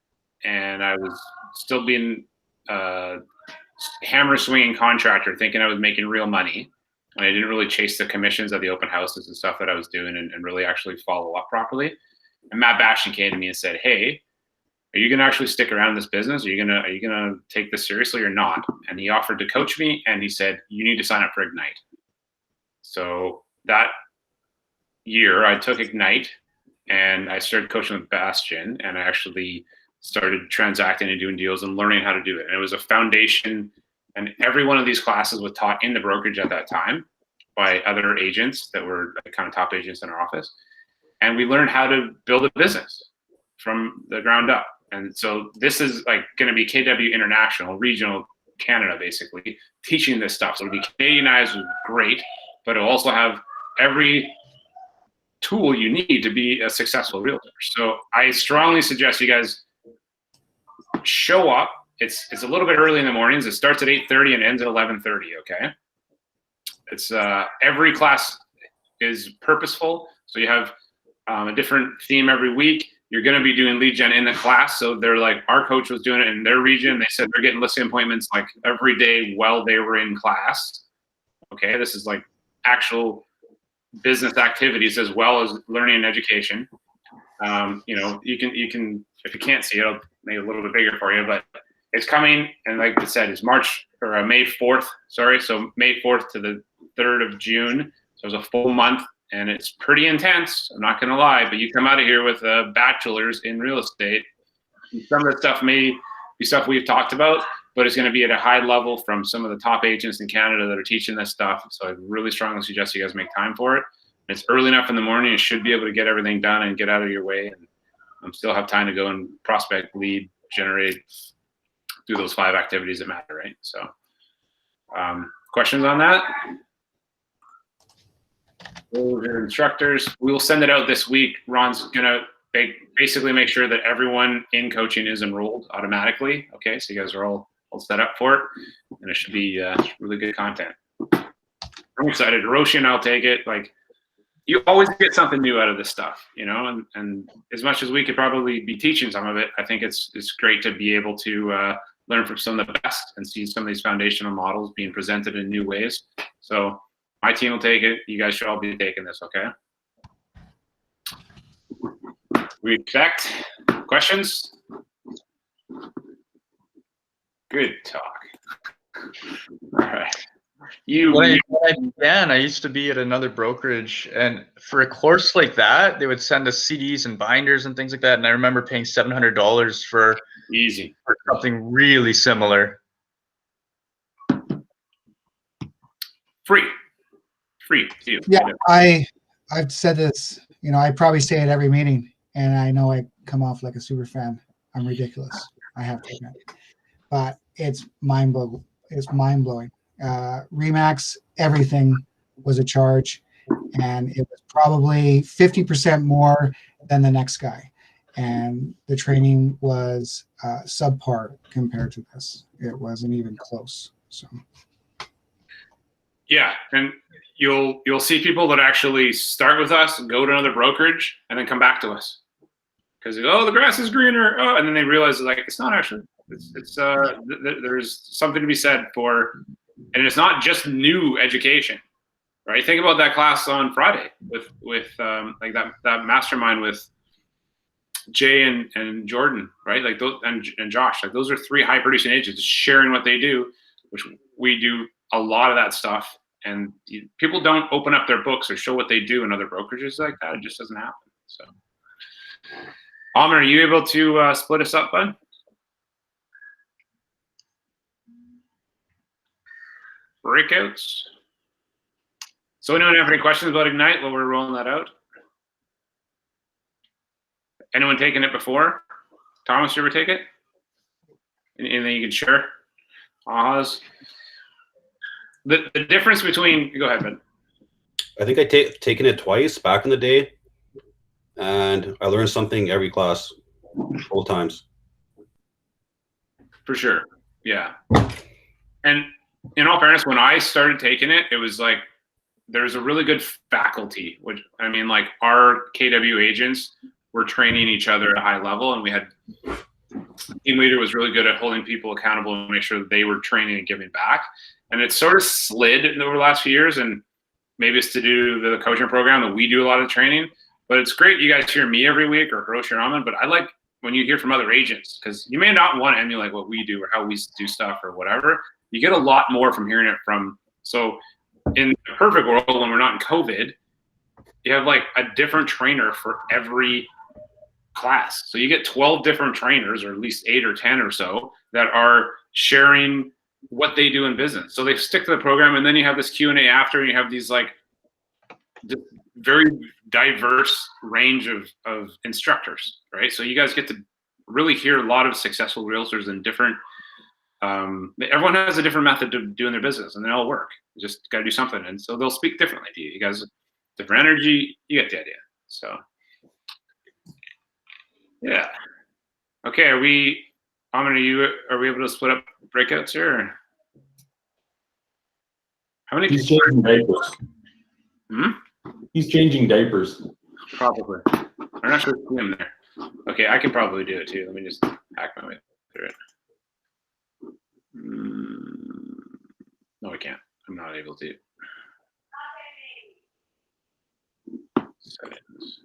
and I was still being a hammer swinging contractor, thinking I was making real money. And I didn't really chase the commissions of the open houses and stuff that I was doing, and really actually follow up properly. And Matt Bastian came to me and said, "Hey, are you going to actually stick around in this business? Are you gonna take this seriously or not?" And he offered to coach me, and he said, "You need to sign up for Ignite." So that year, I took Ignite, and I started coaching with Bastian, and I actually started transacting and doing deals and learning how to do it. And it was a foundation, and every one of these classes was taught in the brokerage at that time by other agents that were kind of top agents in our office. And we learned how to build a business from the ground up. And so this is like going to be KW International, regional Canada, basically, teaching this stuff. So it'll be Canadianized, which is great, but it'll also have every tool you need to be a successful realtor. So I strongly suggest you guys show up. It's a little bit early in the mornings. It starts at 8:30 and ends at 11:30. Okay. It's every class is purposeful. So you have a different theme every week. you're going to be doing lead gen in the class. So they're like, our coach was doing it in their region. They said they're getting listing appointments like every day while they were in class. Okay, this is like actual business activities as well as learning and education. You know, you can if you can't see it, I'll make it a little bit bigger for you, but it's coming, and like I said, it's May 4th. Sorry, so May 4th to the 3rd of June. So it's a full month, and it's pretty intense. I'm not gonna lie, but you come out of here with a bachelor's in real estate. Some of the stuff may be stuff we've talked about, but it's gonna be at a high level from some of the top agents in Canada that are teaching this stuff. So I really strongly suggest you guys make time for it. It's early enough in the morning. You should be able to get everything done and get out of your way, and still have time to go and prospect, lead, generate, do those 5 activities that matter, right? So, questions on that? Those are instructors. We will send it out this week. Ron's gonna basically make sure that everyone in coaching is enrolled automatically. Okay, so you guys are all set up for it, and it should be really good content. I'm excited. Hiroshi and I'll take it. Like, you always get something new out of this stuff, you know, and as much as we could probably be teaching some of it, I think it's great to be able to learn from some of the best and see some of these foundational models being presented in new ways. So my team will take it. You guys should all be taking this, okay? We checked. Questions? Good talk. All right. When I began, I used to be at another brokerage, and for a course like that, they would send us CDs and binders and things like that. And I remember paying $700 for something really similar. Free. Yeah, I've said this. You know, I probably say it every meeting, and I know I come off like a super fan. I'm ridiculous. I have to admit, but it's mind blowing. It's mind blowing. Remax, everything was a charge, and it was probably 50% more than the next guy, and the training was subpar compared to this. It wasn't even close. So yeah, and you'll see people that actually start with us, go to another brokerage, and then come back to us because the grass is greener, and then they realize like it's not actually. There's something to be said for. And it's not just new education, right? Think about that class on Friday with like that mastermind with Jay and Jordan, right? Like those and Josh, like those are 3 high producing agents sharing what they do, which we do a lot of that stuff. And people don't open up their books or show what they do in other brokerages like that. It just doesn't happen. So, Amr, are you able to split us up, bud? Breakouts. So anyone have any questions about Ignite while we're rolling that out? Anyone taken it before? Thomas, you ever take it? Anything you can share? Oz? The difference between, go ahead, Ben. I think I taken it twice back in the day, and I learned something every class, both times. For sure, yeah. And in all fairness, when I started taking it, it was like there's a really good faculty, which I mean, like our KW agents were training each other at a high level, and we had team leader was really good at holding people accountable and make sure that they were training and giving back. And it sort of slid over the last few years, and maybe it's to do the coaching program that we do a lot of training. But it's great you guys hear me every week or Hiroshi or Aman, but I like when you hear from other agents because you may not want to emulate what we do or how we do stuff or whatever. You get a lot more from hearing it from. So in the perfect world, when we're not in COVID, you have like a different trainer for every class. So you get 12 different trainers, or at least 8 or 10 or so, that are sharing what they do in business. So they stick to the program, and then you have this Q&A after, and you have these like very diverse range of instructors, right? So you guys get to really hear a lot of successful realtors and different, everyone has a different method of doing their business, and they all work. You just got to do something. And so they'll speak differently to you. You guys, different energy, you get the idea. So, yeah. Okay, are we able to split up breakouts here? Or? How many He's changing diapers. Hmm? He's changing diapers. Probably. I'm not sure see him there. Okay, I can probably do it too. Let me just hack my way through it. No, I can't. I'm not able to. Settings.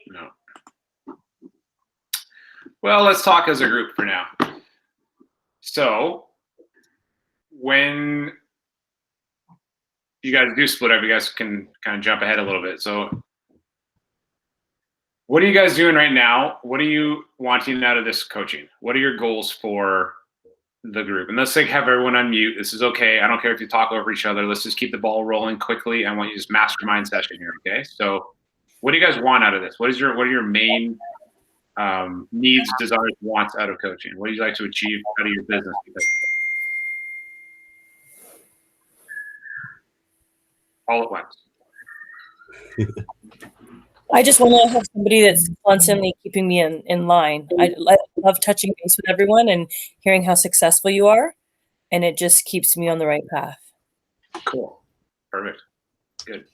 No. Well, let's talk as a group for now. So, when you guys do split up, you guys can kind of jump ahead a little bit. So, what are you guys doing right now? What are you wanting out of this coaching? What are your goals for the group? And let's have everyone unmute. This is okay. I don't care if you talk over each other. Let's just keep the ball rolling quickly. I want you to just mastermind session here. Okay. So, what do you guys want out of this? What are your main needs, desires, wants out of coaching? What do you like to achieve out of your business? All at once. I just want to have somebody that's constantly keeping me in line. I love touching base with everyone and hearing how successful you are, and it just keeps me on the right path. Cool. Perfect. Good.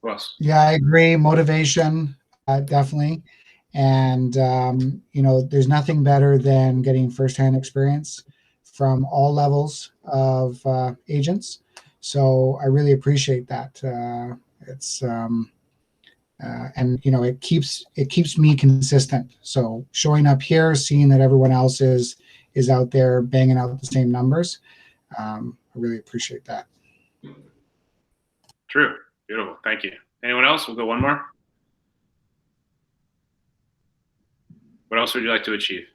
Who else? Yeah, I agree. Motivation, definitely. And, there's nothing better than getting firsthand experience from all levels of agents. So I really appreciate that. It keeps me consistent. So showing up here, seeing that everyone else is out there banging out the same numbers, I really appreciate that. True. Beautiful. Thank you. Anyone else? We'll go one more. What else would you like to achieve?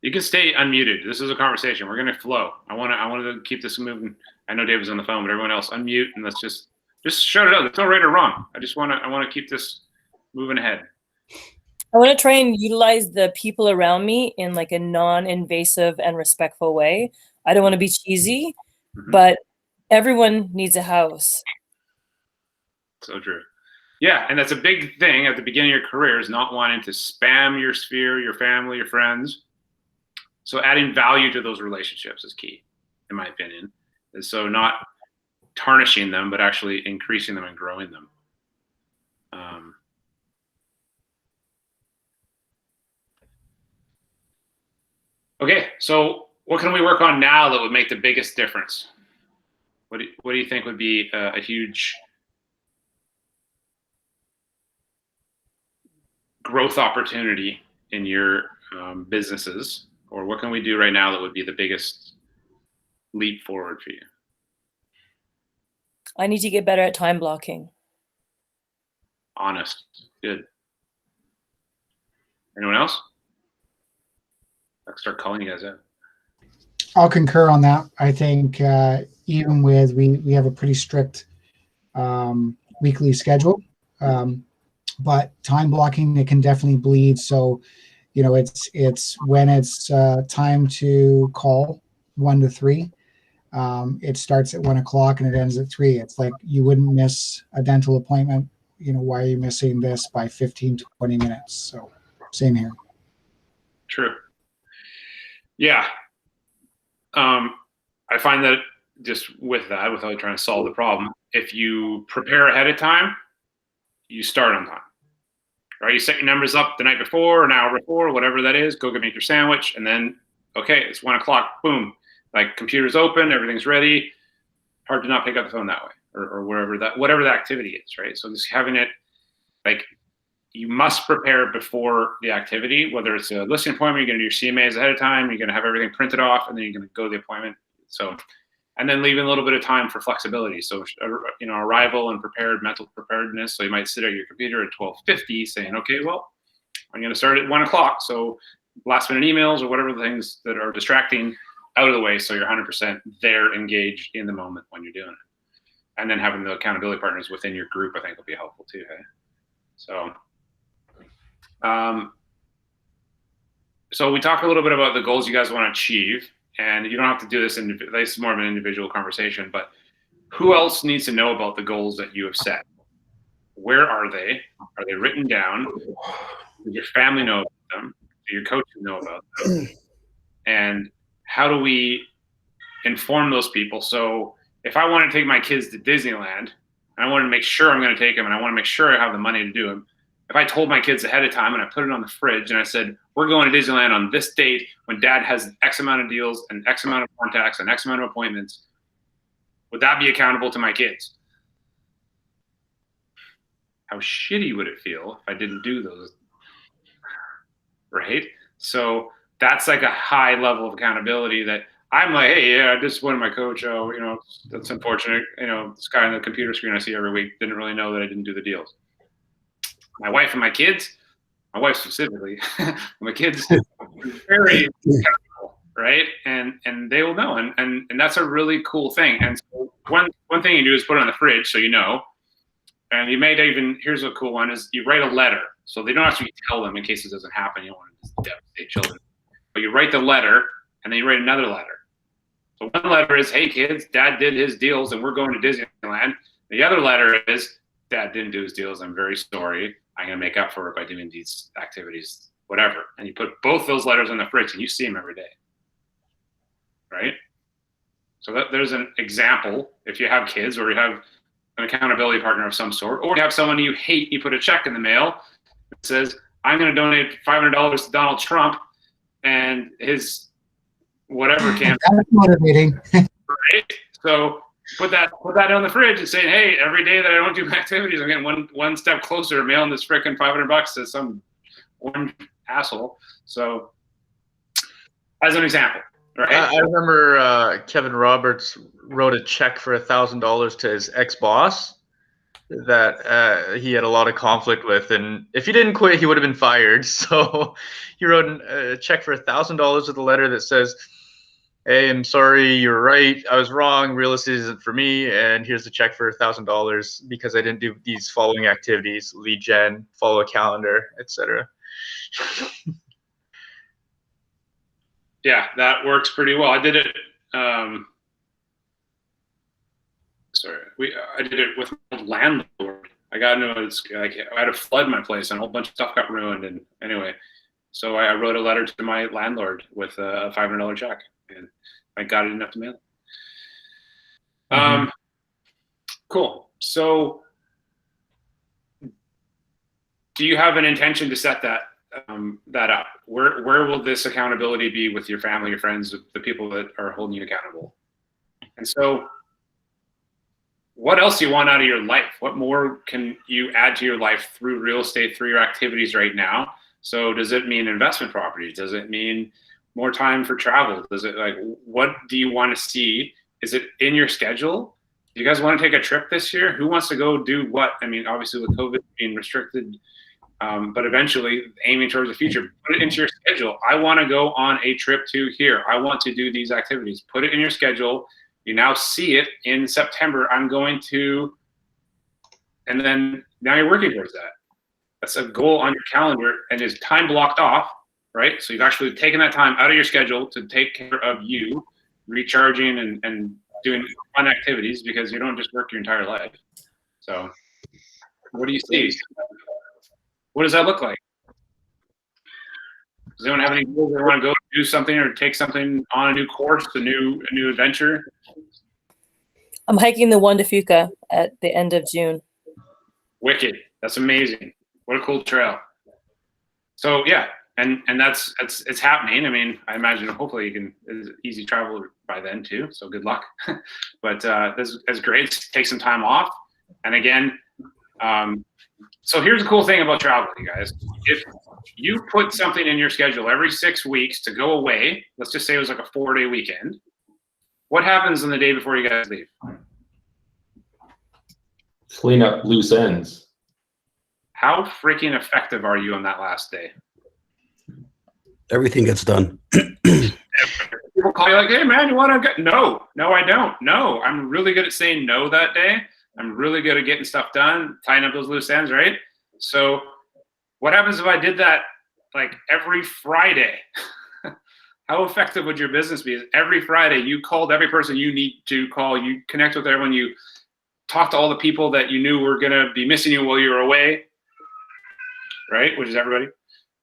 You can stay unmuted. This is a conversation. We're going to flow. I want to keep this moving. I know David's on the phone, but everyone else unmute and let's just shout it out. There's no right or wrong. I want to keep this moving ahead. I want to try and utilize the people around me in like a non-invasive and respectful way. I don't want to be cheesy, but everyone needs a house. So true. Yeah, and that's a big thing at the beginning of your career is not wanting to spam your sphere, your family, your friends. So adding value to those relationships is key, in my opinion. And so not tarnishing them, but actually increasing them and growing them. Okay, so what can we work on now that would make the biggest difference? What do you think would be a huge growth opportunity in your businesses? Or what can we do right now that would be the biggest leap forward for you? I need to get better at time blocking. Honest. Good. Anyone else? I can start calling you guys out. I'll concur on that. I think even with we have a pretty strict weekly schedule, but time blocking, it can definitely bleed. So, it's when it's time to call 1 to 3. It starts at 1 o'clock and it ends at 3. It's like you wouldn't miss a dental appointment. Why are you missing this by 15 to 20 minutes? So same here. True. Yeah. I find that just with that, without trying to solve the problem, if you prepare ahead of time, you start on time. Right? You set your numbers up the night before, an hour before, whatever that is, go make your sandwich, and then, okay, it's 1 o'clock, boom. Like computer's open, everything's ready. Hard to not pick up the phone that way or whatever the activity is, right? So just having it, like, you must prepare before the activity, whether it's a listing appointment, you're going to do your CMAs ahead of time, you're going to have everything printed off, and then you're going to go to the appointment. So, and then leaving a little bit of time for flexibility. So, arrival and mental preparedness. So you might sit at your computer at 12:50 saying, okay, well, I'm going to start at 1 o'clock. So last minute emails or whatever the things that are distracting out of the way. So you're 100% there, engaged in the moment when you're doing it. And then having the accountability partners within your group, I think will be helpful too. Hey? So we talked a little bit about the goals you guys want to achieve, and you don't have to do this. This is more of an individual conversation, but who else needs to know about the goals that you have set? Where are they? Are they written down? Does your family know about them? Do your coaches know about them? And how do we inform those people? So if I want to take my kids to Disneyland, and I wanted to make sure I'm going to take them, and I want to make sure I have the money to do them. If I told my kids ahead of time and I put it on the fridge and I said, we're going to Disneyland on this date when dad has X amount of deals and X amount of contacts and X amount of appointments, would that be accountable to my kids? How shitty would it feel if I didn't do those? Right? So that's like a high level of accountability that I'm like, hey, yeah, I disappointed my coach. Oh, you know, that's unfortunate. You know, this guy on the computer screen I see every week didn't really know that I didn't do the deals. My wife and my kids, my wife specifically, my kids, very accountable, right? And they will know, and that's a really cool thing. And so one thing you do is put it on the fridge so you know. And you may even, here's a cool one, is you write a letter. So they don't actually tell them in case it doesn't happen. You don't want to devastate children. But you write the letter, and then you write another letter. So one letter is, hey kids, dad did his deals and we're going to Disneyland. The other letter is, dad didn't do his deals. I'm very sorry. I'm going to make up for it by doing these activities, whatever. And you put both those letters in the fridge and you see them every day. Right? So there's an example. If you have kids or you have an accountability partner of some sort, or you have someone you hate, you put a check in the mail that says, I'm going to donate $500 to Donald Trump and his whatever campaign. That's motivating. Right? So put that on the fridge and saying, hey, every day that I don't do my activities, I'm getting one step closer to mailing this frickin' $500 to some orange asshole. So as an example, right? I remember Kevin Roberts wrote a check for $1,000 to his ex-boss that he had a lot of conflict with, and if he didn't quit, he would have been fired. So he wrote a check for $1,000 with a letter that says, hey, I'm sorry, you're right, I was wrong, real estate isn't for me, and here's the check for $1,000 because I didn't do these following activities: lead gen, follow a calendar, etc. Yeah, that works pretty well. I did it. I did it with my landlord. I got into I had a flood in my place, and a whole bunch of stuff got ruined. And anyway, so I wrote a letter to my landlord with a $500 check, and I got it enough to mail it. Cool. So, do you have an intention to set that up? Where will this accountability be with your family, your friends, the people that are holding you accountable? And so, what else do you want out of your life? What more can you add to your life through real estate, through your activities right now? So does it mean investment properties? Does it mean more time for travel? Does it, like, what do you want to see? Is it in your schedule? Do you guys want to take a trip this year? Who wants to go do what? I mean, obviously with COVID being restricted, but eventually aiming towards the future, put it into your schedule. I want to go on a trip to here. I want to do these activities. Put it in your schedule. You now see it in September. I'm going to, and then now you're working towards that. That's a goal on your calendar and is time blocked off, right? So you've actually taken that time out of your schedule to take care of you, recharging and doing fun activities, because you don't just work your entire life. So what do you see? What does that look like? Does anyone have any goals they want to go do something or take something on a new course, a new adventure? I'm hiking the Juan de Fuca at the end of June. Wicked. That's amazing. What a cool trail. So yeah, and that's it's happening. I mean, I imagine hopefully you can, it's easy travel by then too. So good luck. But that's great. Take some time off. And again, so here's the cool thing about travel, you guys. If you put something in your schedule every 6 weeks to go away, let's just say it was like a 4-day weekend, what happens on the day before you guys leave? Clean up loose ends. How freaking effective are you on that last day? Everything gets done. People call you like, hey man, you want to go? No, I don't. No, I'm really good at saying no that day. I'm really good at getting stuff done, tying up those loose ends, right? So what happens if I did that like every Friday? How effective would your business be? Every Friday, you called every person you need to call, you connect with everyone, you talk to all the people that you knew were going to be missing you while you were away, right? Which is everybody,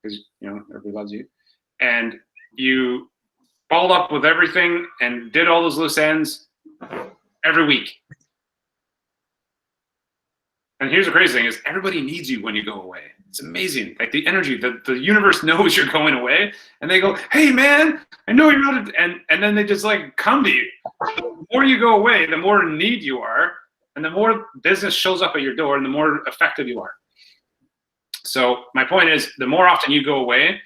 because, you know, everybody loves you. And you followed up with everything and did all those loose ends every week. And here's the crazy thing is everybody needs you when you go away. It's amazing. Like the energy, the universe knows you're going away and they go, hey man, I know you're not, and then they just like come to you. The more you go away, the more in need you are, and the more business shows up at your door and the more effective you are. So my point is, the more often you go away,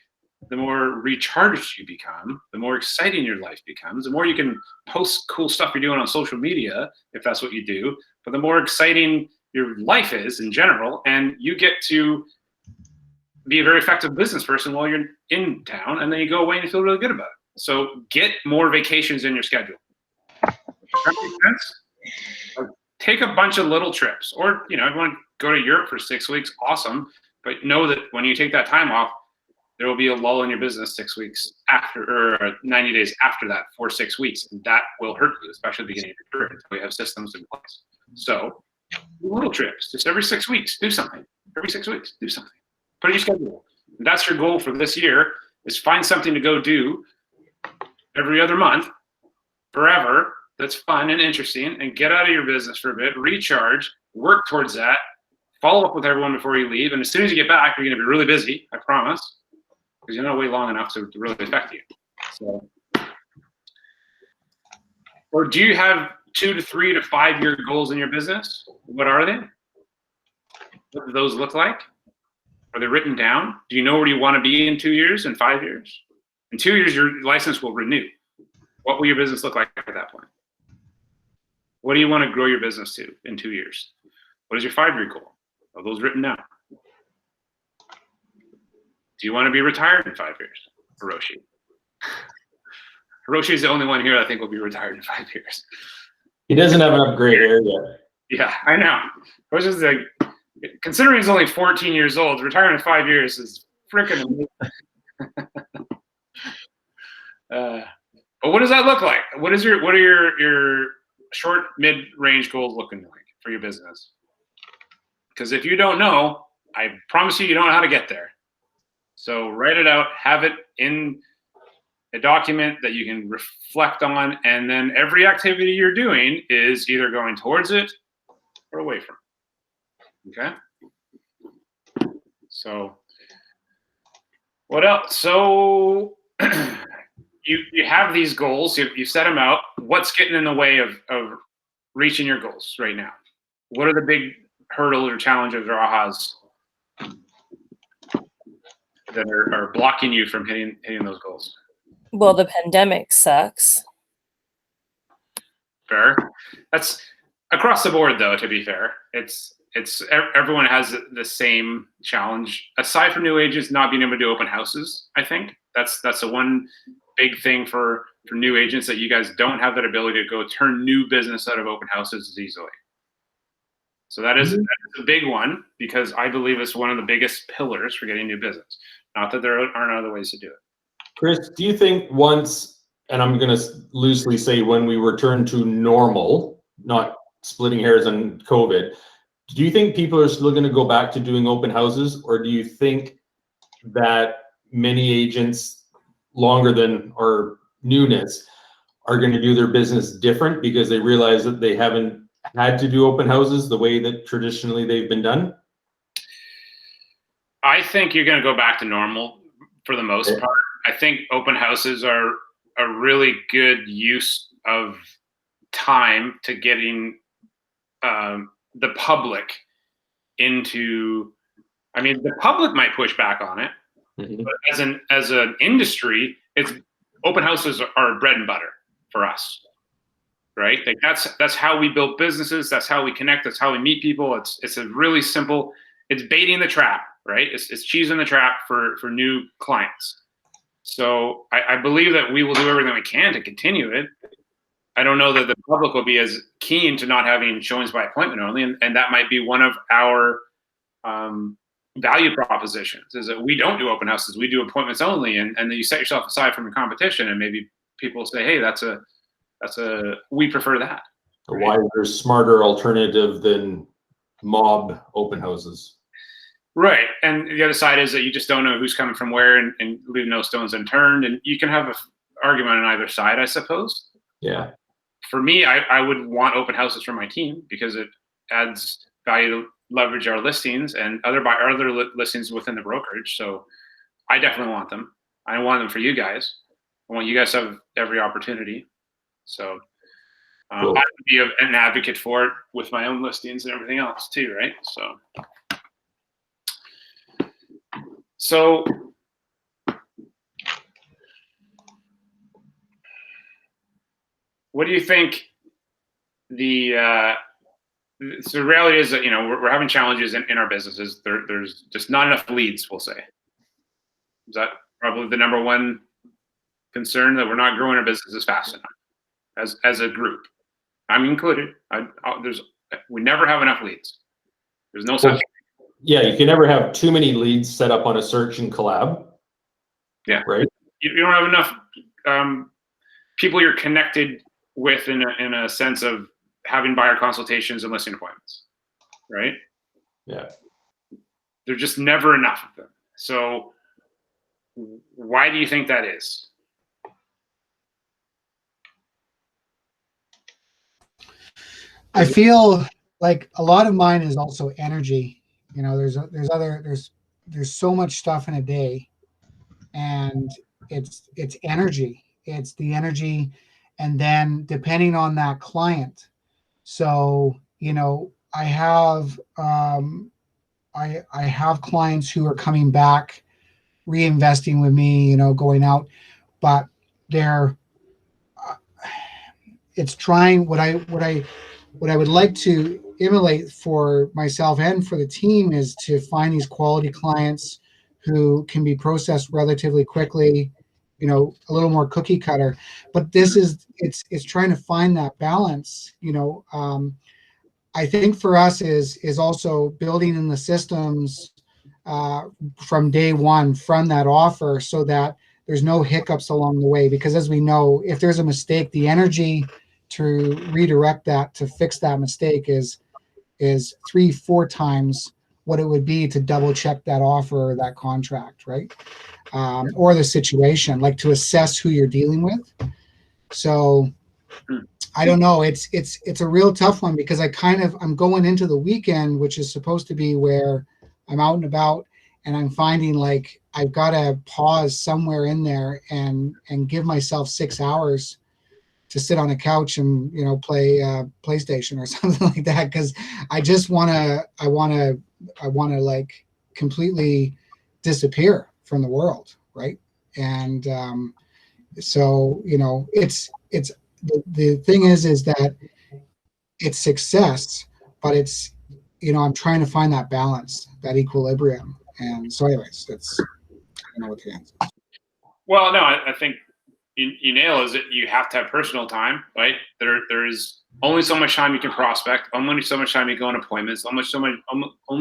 the more recharged you become, the more exciting your life becomes, the more you can post cool stuff you're doing on social media, if that's what you do, but the more exciting your life is in general, and you get to be a very effective business person while you're in town, and then you go away and you feel really good about it. So get more vacations in your schedule. That makes sense? Take a bunch of little trips, or if you want to go to Europe for 6 weeks, awesome. But know that when you take that time off, there will be a lull in your business 6 weeks after, or 90 days after that, for 6 weeks, and that will hurt you, especially at the beginning of your career, until you have systems in place. So little trips, just every 6 weeks, do something. Every 6 weeks, do something. Put it in your schedule. And that's your goal for this year, is find something to go do every other month, forever, that's fun and interesting, and get out of your business for a bit, recharge, work towards that, follow up with everyone before you leave, and as soon as you get back, you're going to be really busy, I promise, because you're not wait long enough to really affect you. So, or do you have 2 to 3 to 5 year goals in your business? What are they? What do those look like? Are they written down? Do you know where you want to be in 2 years and 5 years? In 2 years, your license will renew. What will your business look like at that point? What do you want to grow your business to in 2 years? What is your 5-year goal? Are those written down? Do you want to be retired in 5 years? Hiroshi. Hiroshi is the only one here I think will be retired in 5 years. He doesn't have enough gray hair yet. Yeah, I know. Hiroshi's like, considering he's only 14 years old, retiring in 5 years is freaking amazing. But what does that look like? What are your short, mid-range goals looking like for your business? Because if you don't know, I promise you don't know how to get there. So write it out, have it in a document that you can reflect on, and then every activity you're doing is either going towards it or away from it. Okay? So what else? So you have these goals, you set them out. What's getting in the way of reaching your goals right now? What are the big hurdles or challenges or ahas that are blocking you from hitting those goals? Well, the pandemic sucks. Fair. That's across the board, though. To be fair, it's everyone has the same challenge. Aside from new agents not being able to do open houses, I think that's the one big thing for new agents, that you guys don't have that ability to go turn new business out of open houses as easily. So that is a big one, because I believe it's one of the biggest pillars for getting new business. Not that there aren't other ways to do it. Chris, do you think once, and I'm going to loosely say when we return to normal, not splitting hairs on COVID, do you think people are still going to go back to doing open houses, or do you think that many agents longer than or newness are going to do their business different because they realize that they haven't had to do open houses the way that traditionally they've been done? I think you're going to go back to normal for the most part. I think open houses are a really good use of time to getting the public into. I mean, the public might push back on it, but as an industry, it's open houses are bread and butter for us, right? Like that's how we build businesses. That's how we connect. That's how we meet people. It's a really simple. It's baiting the trap, right? It's cheese in the trap for new clients. So I believe that we will do everything we can to continue it. I don't know that the public will be as keen to not having showings by appointment only, and that might be one of our value propositions, is that we don't do open houses, we do appointments only, and then you set yourself aside from your competition, and maybe people say, hey, we prefer that. Right? Why there's smarter alternative than mob open houses. Right, and the other side is that you just don't know who's coming from where, and leave no stones unturned, and you can have an argument on either side, I suppose. Yeah. For me, I would want open houses for my team because it adds value leverage our listings and other listings within the brokerage. So I definitely want them. I want them for you guys. I want you guys to have every opportunity. So Cool. I would be an advocate for it with my own listings and everything else too, right? So what do you think so the reality is that, we're having challenges in our businesses. There's just not enough leads, we'll say. Is that probably the number one concern, that we're not growing our businesses fast enough as a group? I'm included. We never have enough leads. There's no such. Yeah, you can never have too many leads set up on a search and collab. Yeah. Right. You don't have enough people you're connected with in a sense of having buyer consultations and listing appointments, right? Yeah. There's just never enough of them. So why do you think that is? I feel like a lot of mine is also energy. There's so much stuff in a day, and it's energy. It's the energy, and then depending on that client. So, I have I have clients who are coming back, reinvesting with me, going out, but they're it's trying what I would like to emulate for myself and for the team is to find these quality clients who can be processed relatively quickly, a little more cookie cutter. But it's trying to find that balance. I think for us is also building in the systems from day one from that offer, so that there's no hiccups along the way. Because as we know, if there's a mistake, the energy to redirect that, to fix that mistake is 3-4 times what it would be to double check that offer or that contract, right? Or the situation, like to assess who you're dealing with. So I don't know. It's a real tough one, because I'm going into the weekend, which is supposed to be where I'm out and about, and I'm finding like I've got to pause somewhere in there and give myself 6 hours to sit on a couch and play PlayStation or something like that, because I just want to like completely disappear from the world, right? And so it's the thing is that it's success, but it's I'm trying to find that balance, that equilibrium. And so anyways, I don't know what the answer is. Well, no, I think you nail is that you have to have personal time, right? There is only so much time you can prospect, only so much time you go on appointments, only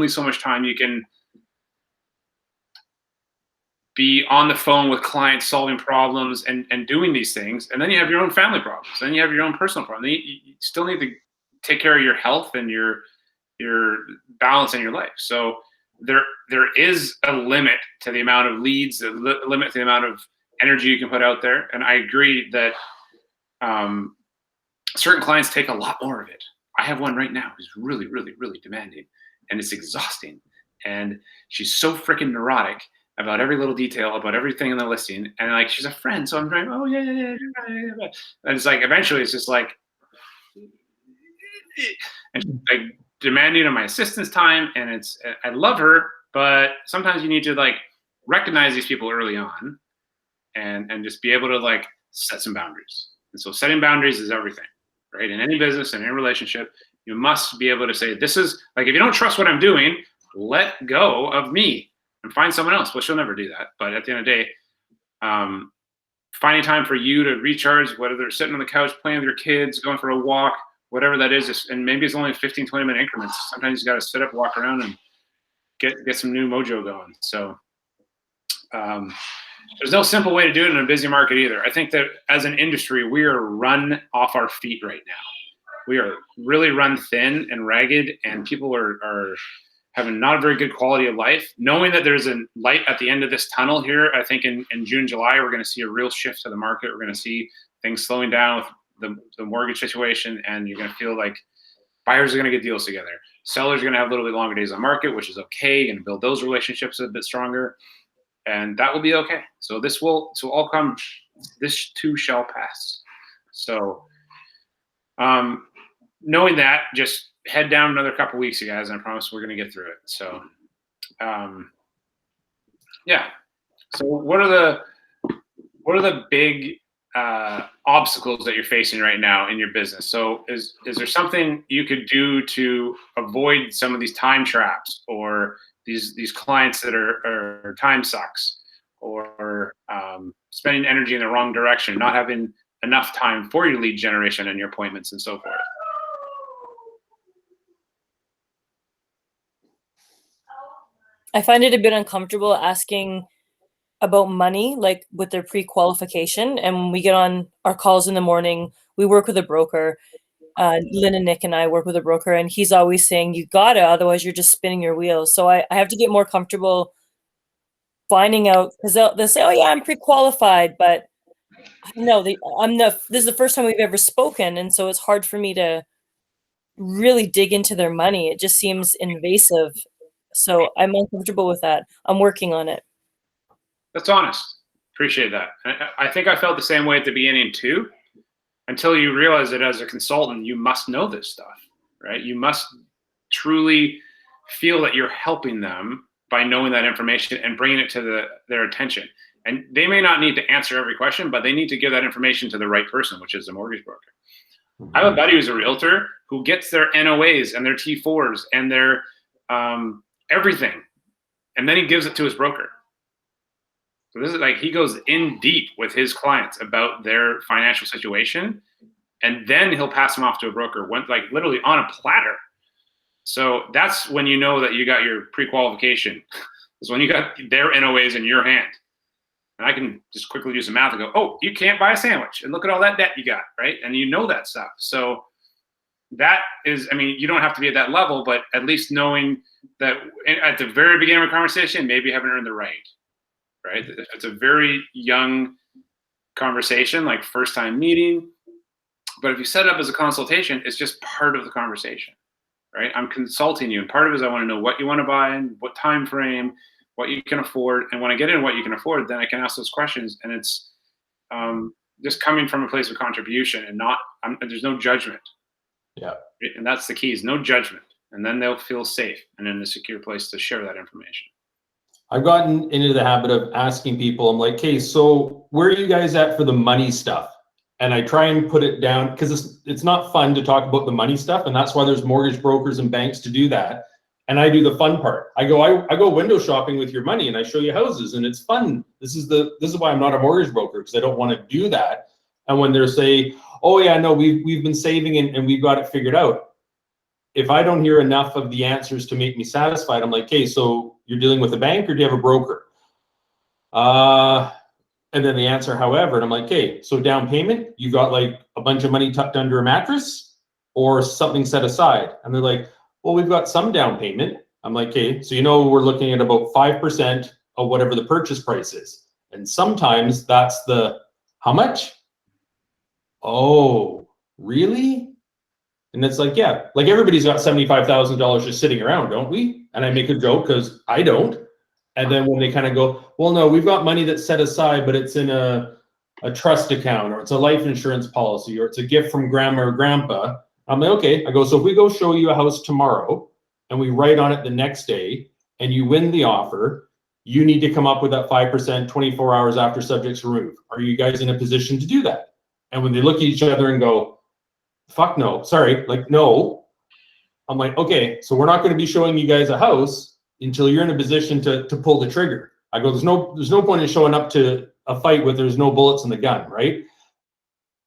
so much time you can be on the phone with clients, solving problems and doing these things. And then you have your own family problems. Then you have your own personal problems. You still need to take care of your health and your balance in your life. So there is a limit to the amount of leads, a limit to the amount of energy you can put out there. And I agree that certain clients take a lot more of it. I have one right now who's really, really, really demanding, and it's exhausting. And she's so freaking neurotic about every little detail, about everything in the listing. And like, she's a friend. So I'm trying, oh yeah. And it's like, eventually it's just like, and she's like demanding of my assistance time. And I love her, but sometimes you need to like recognize these people early on and just be able to like set some boundaries. And so setting boundaries is everything, right? In any business, in any relationship, you must be able to say, this is like, if you don't trust what I'm doing, let go of me and find someone else. Well, she'll never do that. But at the end of the day, finding time for you to recharge, whether they're sitting on the couch, playing with your kids, going for a walk, whatever that is, and maybe it's only 15, 20 minute increments. Sometimes you got to sit up, walk around and get some new mojo going. So there's no simple way to do it in a busy market either. I think that as an industry, we are run off our feet right now. We are really run thin and ragged, and people are having not a very good quality of life. Knowing that there's a light at the end of this tunnel here, I think in June, July, we're going to see a real shift to the market. We're going to see things slowing down with the mortgage situation, and you're going to feel like buyers are going to get deals together. Sellers are going to have a little bit longer days on market, which is okay, and build those relationships a bit stronger, and that will be okay. So this will all come. This too shall pass. So, knowing that, just head down another couple weeks, you guys, and I promise we're going to get through it. So, yeah. So what are the big obstacles that you're facing right now in your business? So is there something you could do to avoid some of these time traps, or these clients that are time sucks, or spending energy in the wrong direction, not having enough time for your lead generation and your appointments and so forth? I find it a bit uncomfortable asking about money, like with their pre-qualification. And when we get on our calls in the morning, we work with a broker. Lynn and Nick and I work with a broker, and he's always saying, you gotta, otherwise you're just spinning your wheels. So I have to get more comfortable finding out, because they'll say, oh yeah, I'm pre-qualified, but no, this is the first time we've ever spoken. And so it's hard for me to really dig into their money. It just seems invasive. So I'm uncomfortable with that. I'm working on it. That's honest. Appreciate that. I think I felt the same way at the beginning too, until you realize that as a consultant, you must know this stuff, right? You must truly feel that you're helping them by knowing that information and bringing it to their attention. And they may not need to answer every question, but they need to give that information to the right person, which is a mortgage broker. Mm-hmm. I have a buddy who's a realtor who gets their NOAs and their T4s and their everything, and then he gives it to his broker. So this is like, he goes in deep with his clients about their financial situation, and then he'll pass them off to a broker, like literally on a platter. So that's when you know that you got your pre-qualification, is when you got their NOAs in your hand. And I can just quickly do some math and go, oh, you can't buy a sandwich, and look at all that debt you got, right? And you know that stuff. So that is, I mean, you don't have to be at that level, but at least knowing that at the very beginning of a conversation, maybe you haven't earned the right. If it's a very young conversation, like first time meeting, but if you set it up as a consultation, it's just part of the conversation, right? I'm consulting you, and part of it is I want to know what you want to buy and what time frame, what you can afford. And when I get into what you can afford, then I can ask those questions, and it's just coming from a place of contribution and there's no judgment. Yeah. And that's the key, is no judgment. And then they'll feel safe and in a secure place to share that information. I've gotten into the habit of asking people, I'm like, okay, so where are you guys at for the money stuff? And I try and put it down, because it's not fun to talk about the money stuff. And that's why there's mortgage brokers and banks to do that. And I do the fun part. I go window shopping with your money, and I show you houses, and it's fun. This is why I'm not a mortgage broker, because I don't want to do that. And when they're say, oh yeah, no, we've been saving and we've got it figured out. If I don't hear enough of the answers to make me satisfied, I'm like, okay, so you're dealing with a bank or do you have a broker? And then the answer, however, and I'm like, okay, so down payment, you got like a bunch of money tucked under a mattress or something set aside? And they're like, well, we've got some down payment. I'm like, okay, so we're looking at about 5% of whatever the purchase price is. And sometimes that's how much? Oh, really? And it's like, yeah, like everybody's got $75,000 just sitting around, don't we? And I make a joke because I don't. And then when they kind of go, well, no, we've got money that's set aside, but it's in a trust account, or it's a life insurance policy, or it's a gift from grandma or grandpa. I'm like, okay. I go, so if we go show you a house tomorrow and we write on it the next day and you win the offer, you need to come up with that 5% 24 hours after subject's removed. Are you guys in a position to do that? And when they look at each other and go, fuck no, sorry, like no. I'm like, okay, so we're not going to be showing you guys a house until you're in a position to pull the trigger. I go, there's no point in showing up to a fight with there's no bullets in the gun, right?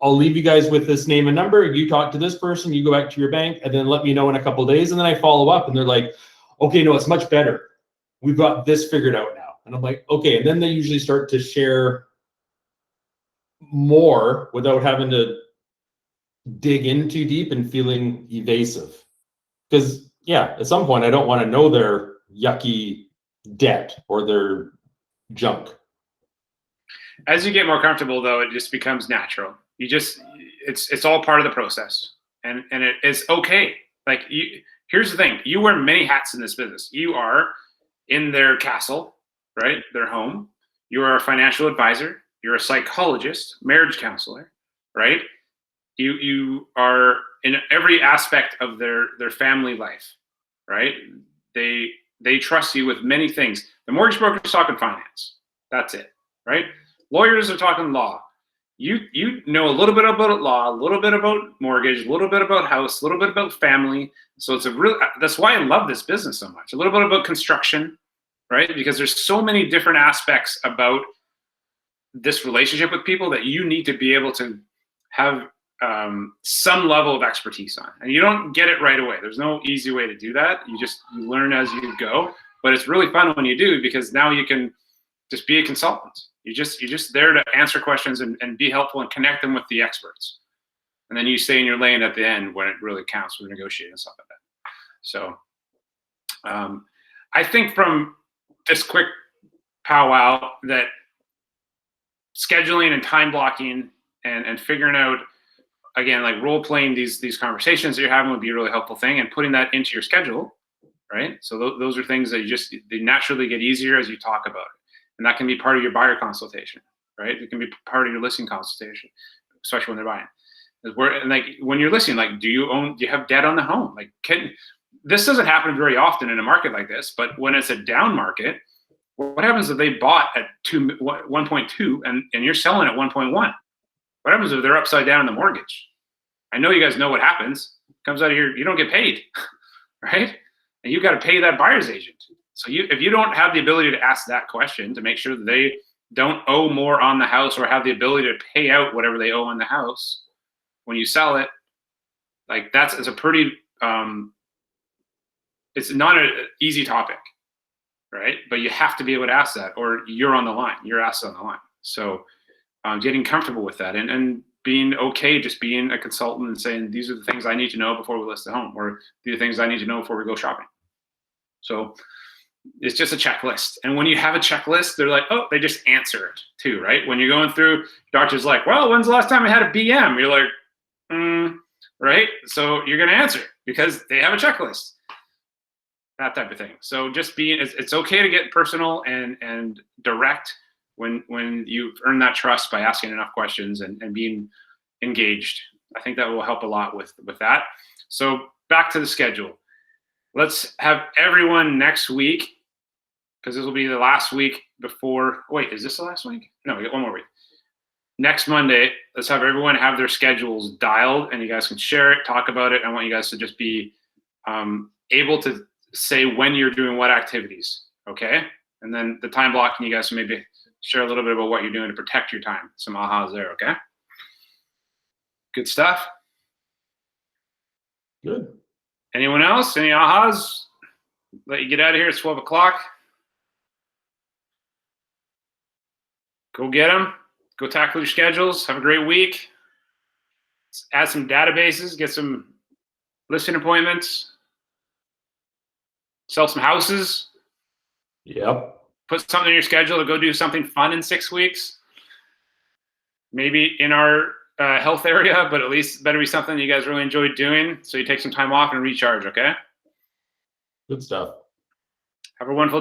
I'll leave you guys with this name and number. You talk to this person, you go back to your bank, and then let me know in a couple of days. And then I follow up, and they're like, okay, no, it's much better. We've got this figured out now. And I'm like, okay. And then they usually start to share more without having to dig in too deep and feeling evasive. Because yeah, at some point I don't want to know their yucky debt or their junk. As you get more comfortable, though, it just becomes natural. It's all part of the process, and it is okay. Like here's the thing. You wear many hats in this business. You are in their castle, right? Their home. You are a financial advisor. You're a psychologist, marriage counselor, right? You are in every aspect of their family life, right? They trust you with many things. The mortgage broker is talking finance. That's it, right? Lawyers are talking law. You know a little bit about law, a little bit about mortgage, a little bit about house, a little bit about family. So it's that's why I love this business so much. A little bit about construction, right? Because there's so many different aspects about this relationship with people that you need to be able to have some level of expertise on. And you don't get it right away. There's no easy way to do that. You learn as you go, but it's really fun when you do, because now you can just be a consultant. You're just there to answer questions and be helpful and connect them with the experts. And then you stay in your lane at the end when it really counts for negotiating and stuff like that. So I think from this quick powwow that scheduling and time blocking and figuring out, again, like role playing these conversations that you're having would be a really helpful thing, and putting that into your schedule, right? So those are things that they naturally get easier as you talk about it. And that can be part of your buyer consultation, right? It can be part of your listing consultation, especially when they're buying. And like when you're listing, like, do you have debt on the home? Like, this doesn't happen very often in a market like this, but when it's a down market, what happens if they bought at 1.2 and you're selling at 1.1? What happens if they're upside down in the mortgage? I know you guys know what happens. Comes out of here, you don't get paid, right? And you've got to pay that buyer's agent. So if you don't have the ability to ask that question to make sure that they don't owe more on the house, or have the ability to pay out whatever they owe on the house when you sell it, like it's a pretty, it's not an easy topic, right? But you have to be able to ask that, or you're on the line, you're asked on the line. So getting comfortable with that and being okay just being a consultant and saying, these are the things I need to know before we list the home, or these are the things I need to know before we go shopping. So it's just a checklist. And when you have a checklist, they're like, oh, they just answer it too, right? When you're going through, doctor's like, well, when's the last time I had a BM? You're like, right? So you're going to answer because they have a checklist, that type of thing. So just it's okay to get personal and direct when you've earned that trust by asking enough questions and being engaged. I think that will help a lot with that. So back to the schedule. Let's have everyone next week, because this will be the last week before. Wait, is this the last week? No, we got one more week. Next Monday, let's have everyone have their schedules dialed, and you guys can share it, talk about it. I want you guys to just be able to say when you're doing what activities, okay? And then the time blocking, you guys can maybe share a little bit about what you're doing to protect your time. Some ahas there, okay? Good stuff? Good. Anyone else? Any ahas? Let you get out of here. It's 12 o'clock. Go get them. Go tackle your schedules. Have a great week. Let's add some databases. Get some listing appointments. Sell some houses. Yep. Put something in your schedule to go do something fun in 6 weeks. Maybe in our health area, but at least better be something you guys really enjoy doing. So you take some time off and recharge, okay? Good stuff. Have a wonderful day.